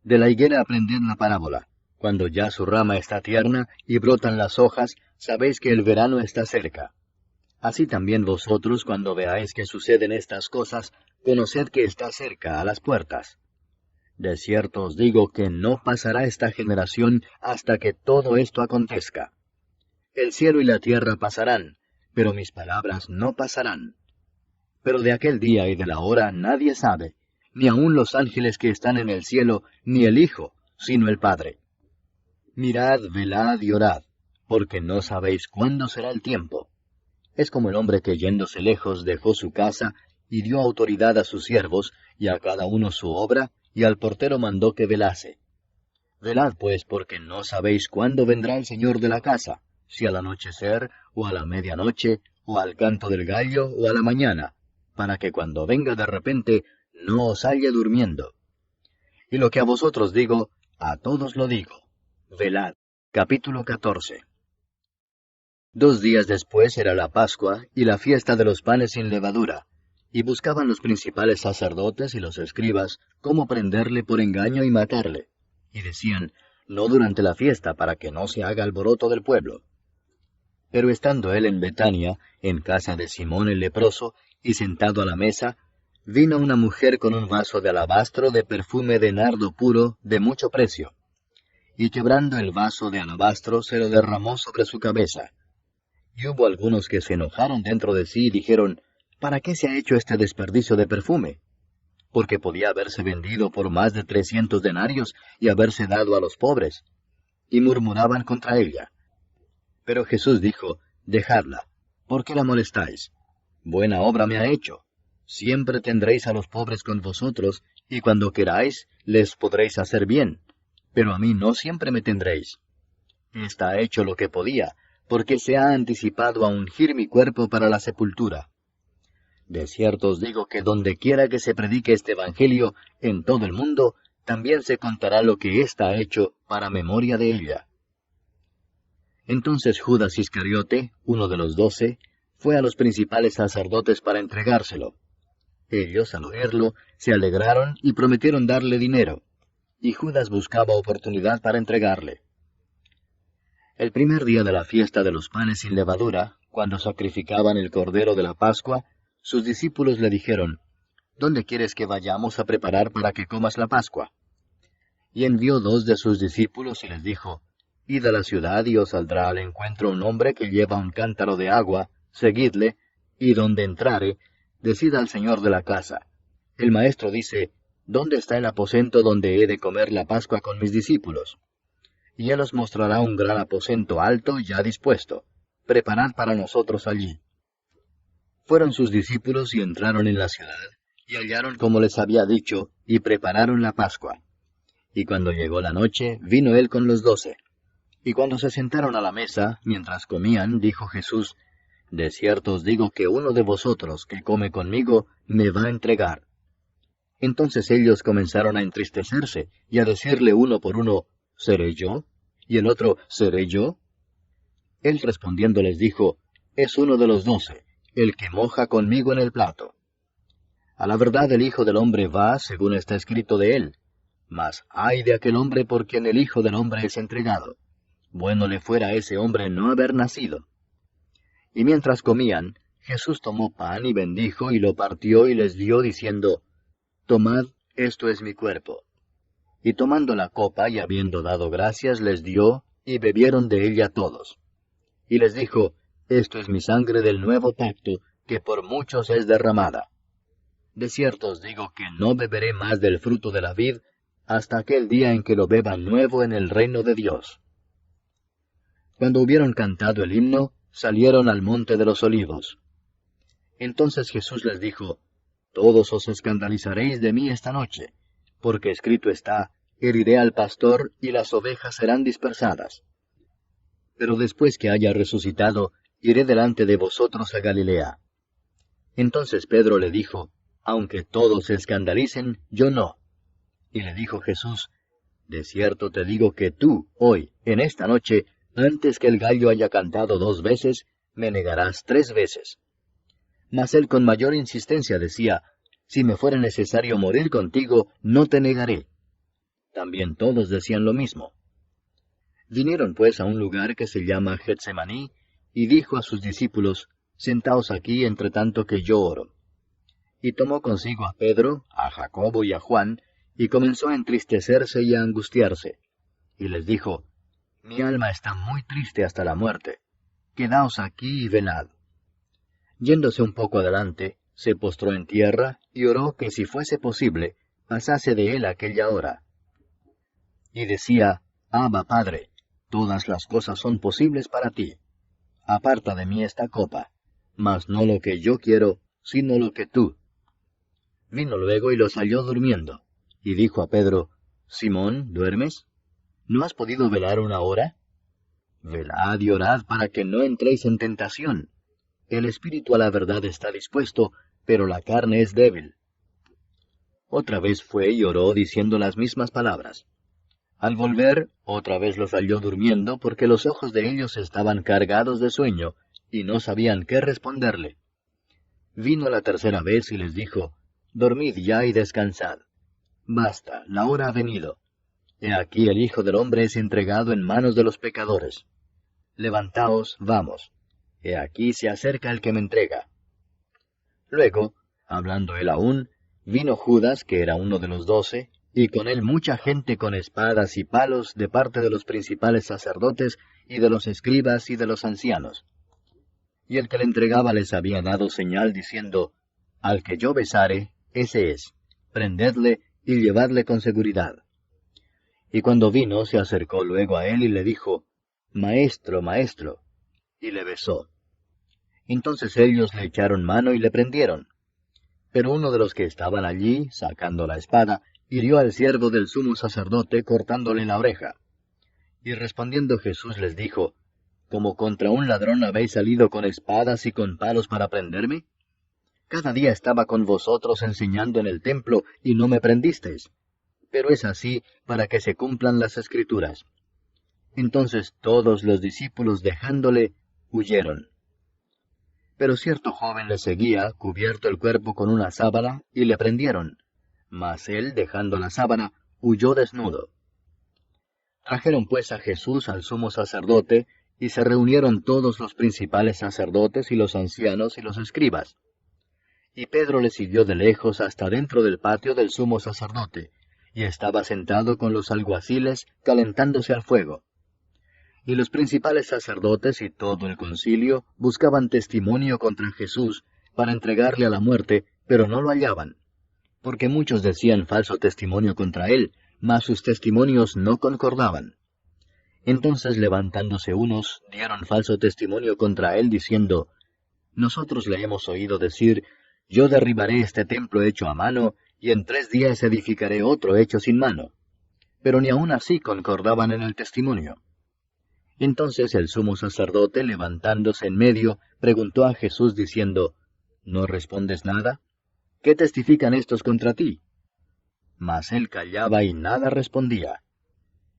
De la higuera aprended la parábola. Cuando ya su rama está tierna y brotan las hojas, sabéis que el verano está cerca. Así también vosotros, cuando veáis que suceden estas cosas, conoced que está cerca a las puertas. De cierto os digo que no pasará esta generación hasta que todo esto acontezca. El cielo y la tierra pasarán, pero mis palabras no pasarán. Pero de aquel día y de la hora nadie sabe, ni aun los ángeles que están en el cielo, ni el Hijo, sino el Padre. Mirad, velad y orad, porque no sabéis cuándo será el tiempo. Es como el hombre que yéndose lejos dejó su casa, y dio autoridad a sus siervos, y a cada uno su obra, y al portero mandó que velase. Velad pues, porque no sabéis cuándo vendrá el Señor de la casa, si al anochecer, o a la medianoche, o al canto del gallo, o a la mañana, para que cuando venga de repente, no os halle durmiendo. Y lo que a vosotros digo, a todos lo digo. Velad. Capítulo 14. 2 días después era la Pascua, y la fiesta de los panes sin levadura, y buscaban los principales sacerdotes y los escribas cómo prenderle por engaño y matarle. Y decían, no durante la fiesta, para que no se haga alboroto del pueblo. Pero estando él en Betania, en casa de Simón el leproso, y sentado a la mesa, vino una mujer con un vaso de alabastro de perfume de nardo puro, de mucho precio. Y quebrando el vaso de alabastro, se lo derramó sobre su cabeza. Y hubo algunos que se enojaron dentro de sí y dijeron, ¿para qué se ha hecho este desperdicio de perfume? Porque podía haberse vendido por más de 300 denarios y haberse dado a los pobres. Y murmuraban contra ella. Pero Jesús dijo, dejadla, ¿por qué la molestáis? Buena obra me ha hecho. Siempre tendréis a los pobres con vosotros, y cuando queráis, les podréis hacer bien. Pero a mí no siempre me tendréis. Está ha hecho lo que podía, porque se ha anticipado a ungir mi cuerpo para la sepultura. De cierto os digo que donde quiera que se predique este Evangelio, en todo el mundo, también se contará lo que ésta ha hecho para memoria de ella. Entonces Judas Iscariote, uno de los 12, fue a los principales sacerdotes para entregárselo. Ellos, al oírlo, se alegraron y prometieron darle dinero, y Judas buscaba oportunidad para entregarle. El primer día de la fiesta de los panes sin levadura, cuando sacrificaban el cordero de la Pascua, sus discípulos le dijeron, ¿dónde quieres que vayamos a preparar para que comas la Pascua? Y envió 2 de sus discípulos y les dijo, id a la ciudad y os saldrá al encuentro un hombre que lleva un cántaro de agua, seguidle, y donde entrare, decid al señor de la casa, el maestro dice, ¿dónde está el aposento donde he de comer la Pascua con mis discípulos? Y él os mostrará un gran aposento alto ya dispuesto. Preparad para nosotros allí. Fueron sus discípulos y entraron en la ciudad, y hallaron como les había dicho, y prepararon la Pascua. Y cuando llegó la noche, vino él con los 12. Y cuando se sentaron a la mesa, mientras comían, dijo Jesús, de cierto os digo que uno de vosotros que come conmigo me va a entregar. Entonces ellos comenzaron a entristecerse, y a decirle uno por uno, ¿seré yo? Y el otro, ¿seré yo? Él respondiendo les dijo, es uno de los 12, el que moja conmigo en el plato. A la verdad el Hijo del Hombre va, según está escrito de él. Mas ay de aquel hombre por quien el Hijo del Hombre es entregado. Bueno le fuera a ese hombre no haber nacido. Y mientras comían, Jesús tomó pan y bendijo y lo partió y les dio, diciendo, Tomad, esto es mi cuerpo. Y tomando la copa y habiendo dado gracias, les dio, y bebieron de ella todos. Y les dijo, esto es mi sangre del nuevo pacto, que por muchos es derramada. De cierto os digo que no beberé más del fruto de la vid, hasta aquel día en que lo beba nuevo en el reino de Dios. Cuando hubieron cantado el himno, salieron al monte de los olivos. Entonces Jesús les dijo, todos os escandalizaréis de mí esta noche, porque escrito está, heriré al pastor y las ovejas serán dispersadas. Pero después que haya resucitado, iré delante de vosotros a Galilea. Entonces Pedro le dijo, aunque todos se escandalicen, yo no. Y le dijo Jesús, de cierto te digo que tú, hoy, en esta noche, antes que el gallo haya cantado 2 veces, me negarás 3 veces. Mas él con mayor insistencia decía, si me fuera necesario morir contigo, no te negaré. También todos decían lo mismo. Vinieron pues a un lugar que se llama Getsemaní, y dijo a sus discípulos, sentaos aquí entre tanto que yo oro. Y tomó consigo a Pedro, a Jacobo y a Juan, y comenzó a entristecerse y a angustiarse. Y les dijo, mi alma está muy triste hasta la muerte. Quedaos aquí y velad. Yéndose un poco adelante, se postró en tierra y oró que si fuese posible, pasase de él aquella hora. Y decía, Abba, Padre, todas las cosas son posibles para ti. Aparta de mí esta copa, mas no lo que yo quiero, sino lo que tú. Vino luego y los halló durmiendo, y dijo a Pedro, Simón, ¿duermes? ¿No has podido velar 1 hora? Velad y orad para que no entréis en tentación. El espíritu a la verdad está dispuesto, pero la carne es débil. Otra vez fue y oró diciendo las mismas palabras. Al volver, otra vez los halló durmiendo, porque los ojos de ellos estaban cargados de sueño, y no sabían qué responderle. Vino la tercera vez y les dijo, dormid ya y descansad. Basta, la hora ha venido. He aquí el Hijo del Hombre es entregado en manos de los pecadores. Levantaos, vamos. He aquí se acerca el que me entrega. Luego, hablando él aún, vino Judas, que era uno de los 12, y con él mucha gente con espadas y palos de parte de los principales sacerdotes, y de los escribas y de los ancianos. Y el que le entregaba les había dado señal, diciendo, al que yo besare, ese es, prendedle y llevadle con seguridad. Y cuando vino, se acercó luego a él y le dijo, Maestro, Maestro, y le besó. Entonces ellos le echaron mano y le prendieron. Pero uno de los que estaban allí, sacando la espada, hirió al siervo del sumo sacerdote, cortándole la oreja. Y respondiendo Jesús les dijo, ¿como contra un ladrón habéis salido con espadas y con palos para prenderme? Cada día estaba con vosotros enseñando en el templo, y no me prendisteis. Pero es así para que se cumplan las Escrituras. Entonces todos los discípulos dejándole, huyeron. Pero cierto joven le seguía, cubierto el cuerpo con una sábana, y le prendieron. Mas él, dejando la sábana, huyó desnudo. Trajeron pues a Jesús al sumo sacerdote, y se reunieron todos los principales sacerdotes y los ancianos y los escribas. Y Pedro le siguió de lejos hasta dentro del patio del sumo sacerdote, y estaba sentado con los alguaciles calentándose al fuego. Y los principales sacerdotes y todo el concilio buscaban testimonio contra Jesús para entregarle a la muerte, pero no lo hallaban, porque muchos decían falso testimonio contra él, mas sus testimonios no concordaban. Entonces levantándose unos, dieron falso testimonio contra él, diciendo, nosotros le hemos oído decir, yo derribaré este templo hecho a mano, y en 3 días edificaré otro hecho sin mano. Pero ni aun así concordaban en el testimonio. Entonces el sumo sacerdote, levantándose en medio, preguntó a Jesús diciendo, ¿no respondes nada? ¿Qué testifican estos contra ti? Mas él callaba y nada respondía.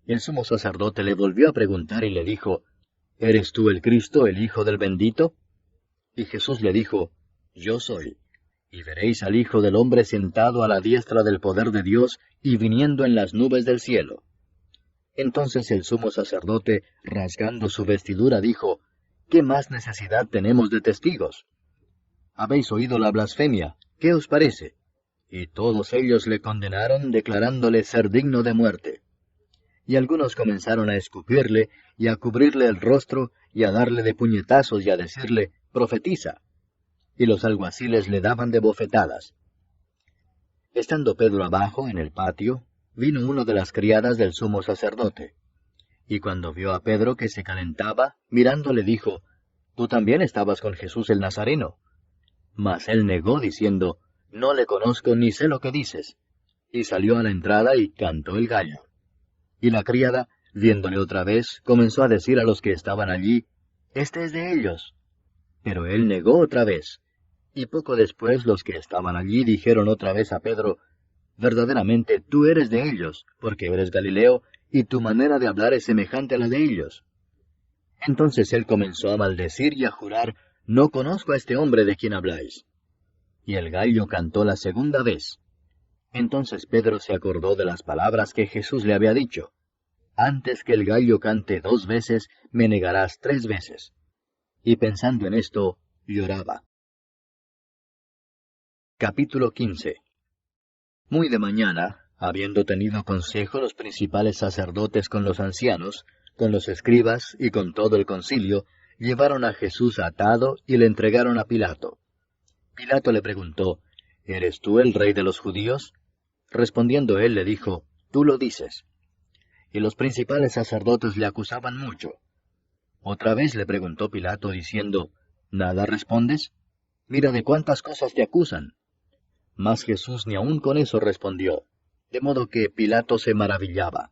El sumo sacerdote le volvió a preguntar y le dijo, ¿eres tú el Cristo, el Hijo del bendito? Y Jesús le dijo, yo soy. Y veréis al Hijo del hombre sentado a la diestra del poder de Dios y viniendo en las nubes del cielo. Entonces el sumo sacerdote, rasgando su vestidura, dijo, ¿qué más necesidad tenemos de testigos? Habéis oído la blasfemia, ¿qué os parece? Y todos ellos le condenaron, declarándole ser digno de muerte. Y algunos comenzaron a escupirle, y a cubrirle el rostro, y a darle de puñetazos, y a decirle, profetiza. Y los alguaciles le daban de bofetadas. Estando Pedro abajo, en el patio, vino uno de las criadas del sumo sacerdote. Y cuando vio a Pedro que se calentaba, mirándole dijo, «Tú también estabas con Jesús el Nazareno». Mas él negó, diciendo, «No le conozco ni sé lo que dices». Y salió a la entrada y cantó el gallo. Y la criada, viéndole otra vez, comenzó a decir a los que estaban allí, «Este es de ellos». Pero él negó otra vez. Y poco después los que estaban allí dijeron otra vez a Pedro, «Verdaderamente tú eres de ellos, porque eres Galileo, y tu manera de hablar es semejante a la de ellos». Entonces él comenzó a maldecir y a jurar, «No conozco a este hombre de quien habláis». Y el gallo cantó la segunda vez. Entonces Pedro se acordó de las palabras que Jesús le había dicho, «Antes que el gallo cante 2 veces, me negarás 3 veces». Y pensando en esto, lloraba. Capítulo 15. Muy de mañana, habiendo tenido consejo los principales sacerdotes con los ancianos, con los escribas y con todo el concilio, llevaron a Jesús atado y le entregaron a Pilato. Pilato le preguntó, «¿Eres tú el rey de los judíos?» Respondiendo él le dijo, «Tú lo dices». Y los principales sacerdotes le acusaban mucho. Otra vez le preguntó Pilato diciendo, «¿Nada respondes? Mira de cuántas cosas te acusan». Mas Jesús ni aun con eso respondió, de modo que Pilato se maravillaba.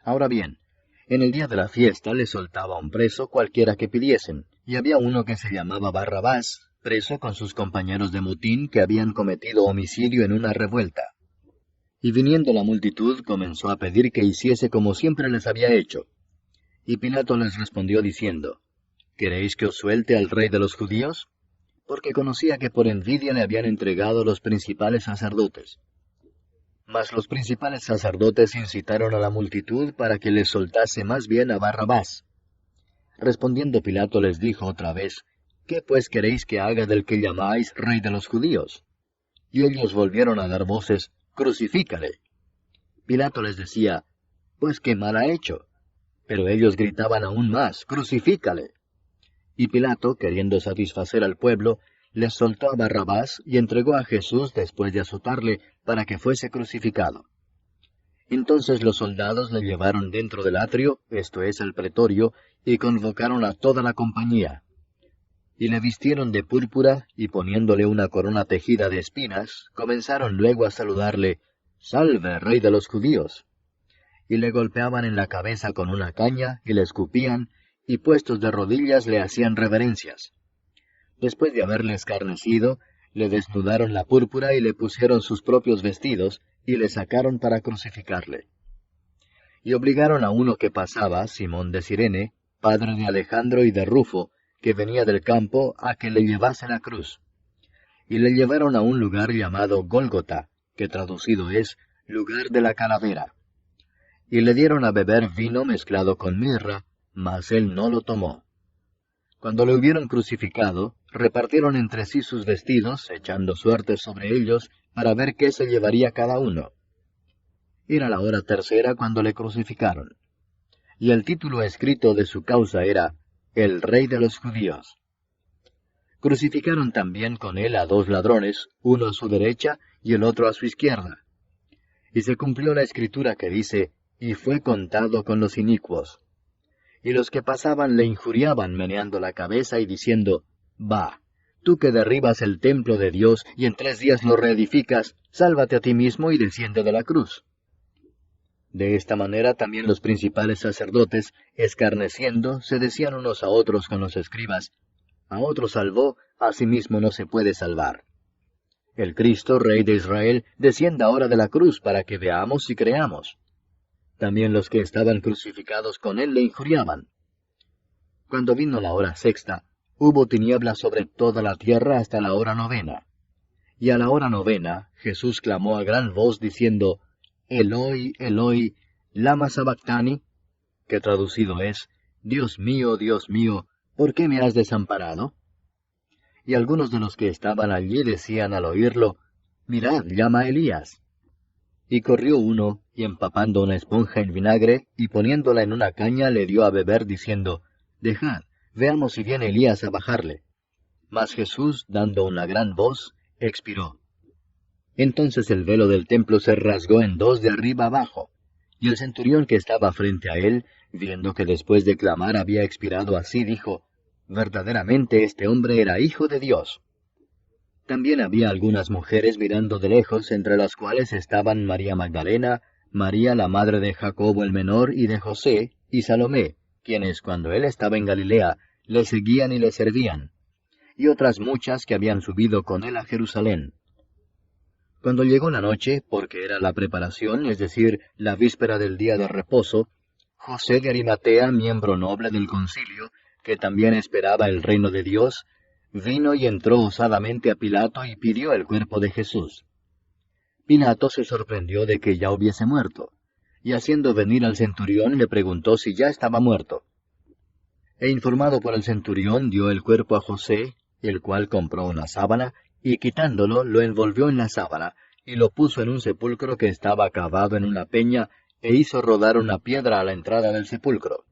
Ahora bien, en el día de la fiesta le soltaba un preso cualquiera que pidiesen, y había uno que se llamaba Barrabás, preso con sus compañeros de motín que habían cometido homicidio en una revuelta. Y viniendo la multitud comenzó a pedir que hiciese como siempre les había hecho. Y Pilato les respondió diciendo, ¿Queréis que os suelte al rey de los judíos? Porque conocía que por envidia le habían entregado los principales sacerdotes. Mas los principales sacerdotes incitaron a la multitud para que les soltase más bien a Barrabás. Respondiendo Pilato les dijo otra vez, ¿qué pues queréis que haga del que llamáis rey de los judíos? Y ellos volvieron a dar voces, crucifícale. Pilato les decía, pues qué mal ha hecho. Pero ellos gritaban aún más, crucifícale. Y Pilato, queriendo satisfacer al pueblo, les soltó a Barrabás y entregó a Jesús después de azotarle para que fuese crucificado. Entonces los soldados le llevaron dentro del atrio, esto es, al pretorio, y convocaron a toda la compañía. Y le vistieron de púrpura, y poniéndole una corona tejida de espinas, comenzaron luego a saludarle, «Salve, rey de los judíos». Y le golpeaban en la cabeza con una caña, y le escupían, y puestos de rodillas le hacían reverencias. Después de haberle escarnecido, le desnudaron la púrpura y le pusieron sus propios vestidos, y le sacaron para crucificarle. Y obligaron a uno que pasaba, Simón de Cirene, padre de Alejandro y de Rufo, que venía del campo, a que le llevase la cruz. Y le llevaron a un lugar llamado Gólgota, que traducido es, lugar de la calavera. Y le dieron a beber vino mezclado con mirra, mas él no lo tomó. Cuando le hubieron crucificado, repartieron entre sí sus vestidos, echando suertes sobre ellos, para ver qué se llevaría cada uno. Era la hora tercera cuando le crucificaron. y el título escrito de su causa era El Rey de los Judíos. Crucificaron también con él a 2 ladrones, uno a su derecha y el otro a su izquierda. Y se cumplió la escritura que dice, y fue contado con los inicuos. Y los que pasaban le injuriaban meneando la cabeza y diciendo, Va, tú que derribas el templo de Dios y en 3 días lo reedificas, sálvate a ti mismo y desciende de la cruz. De esta manera también los principales sacerdotes, escarneciendo, se decían unos a otros con los escribas, A otro salvó, a sí mismo no se puede salvar. El Cristo, Rey de Israel, descienda ahora de la cruz para que veamos y creamos. También los que estaban crucificados con él le injuriaban. Cuando vino la hora 6, hubo tinieblas sobre toda la tierra hasta la hora 9. Y a la hora 9, Jesús clamó a gran voz diciendo, Eloi, Eloi, lama sabactani, que traducido es, Dios mío, ¿por qué me has desamparado? Y algunos de los que estaban allí decían al oírlo, Mirad, llama a Elías. Y corrió uno, y empapando una esponja en vinagre, y poniéndola en una caña, le dio a beber, diciendo, Dejad, veamos si viene Elías a bajarle. Mas Jesús, dando una gran voz, expiró. Entonces el velo del templo se rasgó en 2 de arriba abajo, y el centurión que estaba frente a él, viendo que después de clamar había expirado así, dijo, Verdaderamente este hombre era hijo de Dios. También había algunas mujeres mirando de lejos, entre las cuales estaban María Magdalena, María la madre de Jacobo el menor y de José, y Salomé, quienes cuando él estaba en Galilea, le seguían y le servían, y otras muchas que habían subido con él a Jerusalén. Cuando llegó la noche, porque era la preparación, es decir, la víspera del día de reposo, José de Arimatea, miembro noble del concilio, que también esperaba el reino de Dios, vino y entró osadamente a Pilato y pidió el cuerpo de Jesús. Pilato se sorprendió de que ya hubiese muerto, y haciendo venir al centurión le preguntó si ya estaba muerto. E informado por el centurión dio el cuerpo a José, el cual compró una sábana, y quitándolo lo envolvió en la sábana, y lo puso en un sepulcro que estaba cavado en una peña, e hizo rodar una piedra a la entrada del sepulcro.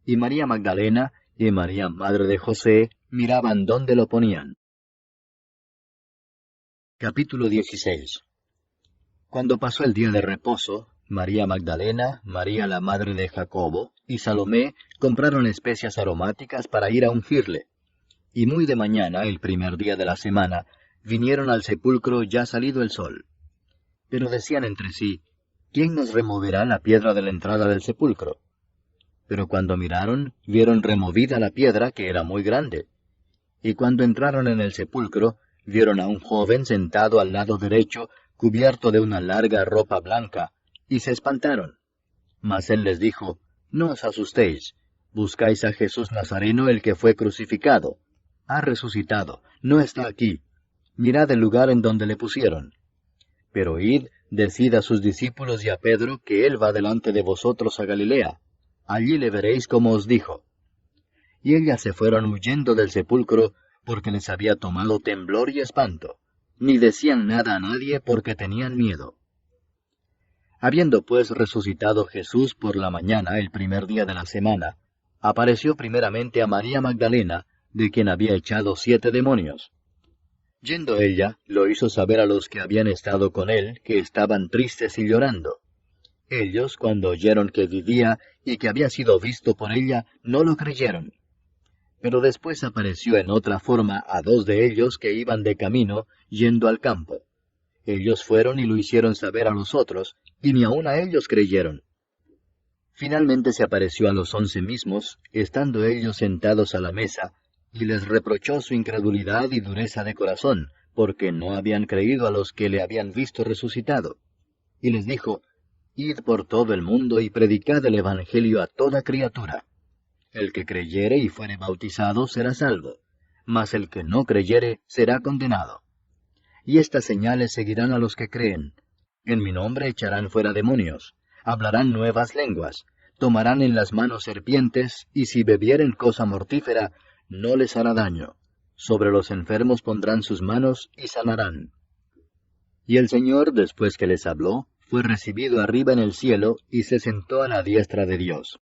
Y María Magdalena y María madre de José miraban dónde lo ponían. Capítulo 16. Cuando pasó el día de reposo, María Magdalena, María la madre de Jacobo y Salomé compraron especias aromáticas para ir a ungirle. Y muy de mañana, el primer día de la semana, vinieron al sepulcro ya salido el sol. Pero decían entre sí, ¿quién nos removerá la piedra de la entrada del sepulcro? Pero cuando miraron, vieron removida la piedra, que era muy grande. Y cuando entraron en el sepulcro, vieron a un joven sentado al lado derecho, cubierto de una larga ropa blanca, y se espantaron. Mas él les dijo, No os asustéis, buscáis a Jesús Nazareno, el que fue crucificado. Ha resucitado, no está aquí. Mirad el lugar en donde le pusieron. Pero id, decid a sus discípulos y a Pedro que él va delante de vosotros a Galilea. Allí le veréis como os dijo. Y ellas se fueron huyendo del sepulcro, porque les había tomado temblor y espanto. Ni decían nada a nadie porque tenían miedo. Habiendo pues resucitado Jesús por la mañana, el primer día de la semana, apareció primeramente a María Magdalena, de quien había echado 7 demonios. Yendo ella, lo hizo saber a los que habían estado con él, que estaban tristes y llorando. Ellos, cuando oyeron que vivía y que había sido visto por ella, no lo creyeron. Pero después apareció en otra forma a 2 de ellos que iban de camino, yendo al campo. Ellos fueron y lo hicieron saber a los otros, y ni aun a ellos creyeron. Finalmente se apareció a los 11 mismos, estando ellos sentados a la mesa, y les reprochó su incredulidad y dureza de corazón, porque no habían creído a los que le habían visto resucitado. Y les dijo, Id por todo el mundo y predicad el Evangelio a toda criatura. El que creyere y fuere bautizado será salvo, mas el que no creyere será condenado. Y estas señales seguirán a los que creen. En mi nombre echarán fuera demonios, hablarán nuevas lenguas, tomarán en las manos serpientes, y si bebieren cosa mortífera, no les hará daño. Sobre los enfermos pondrán sus manos y sanarán. Y el Señor, después que les habló, fue recibido arriba en el cielo, y se sentó a la diestra de Dios.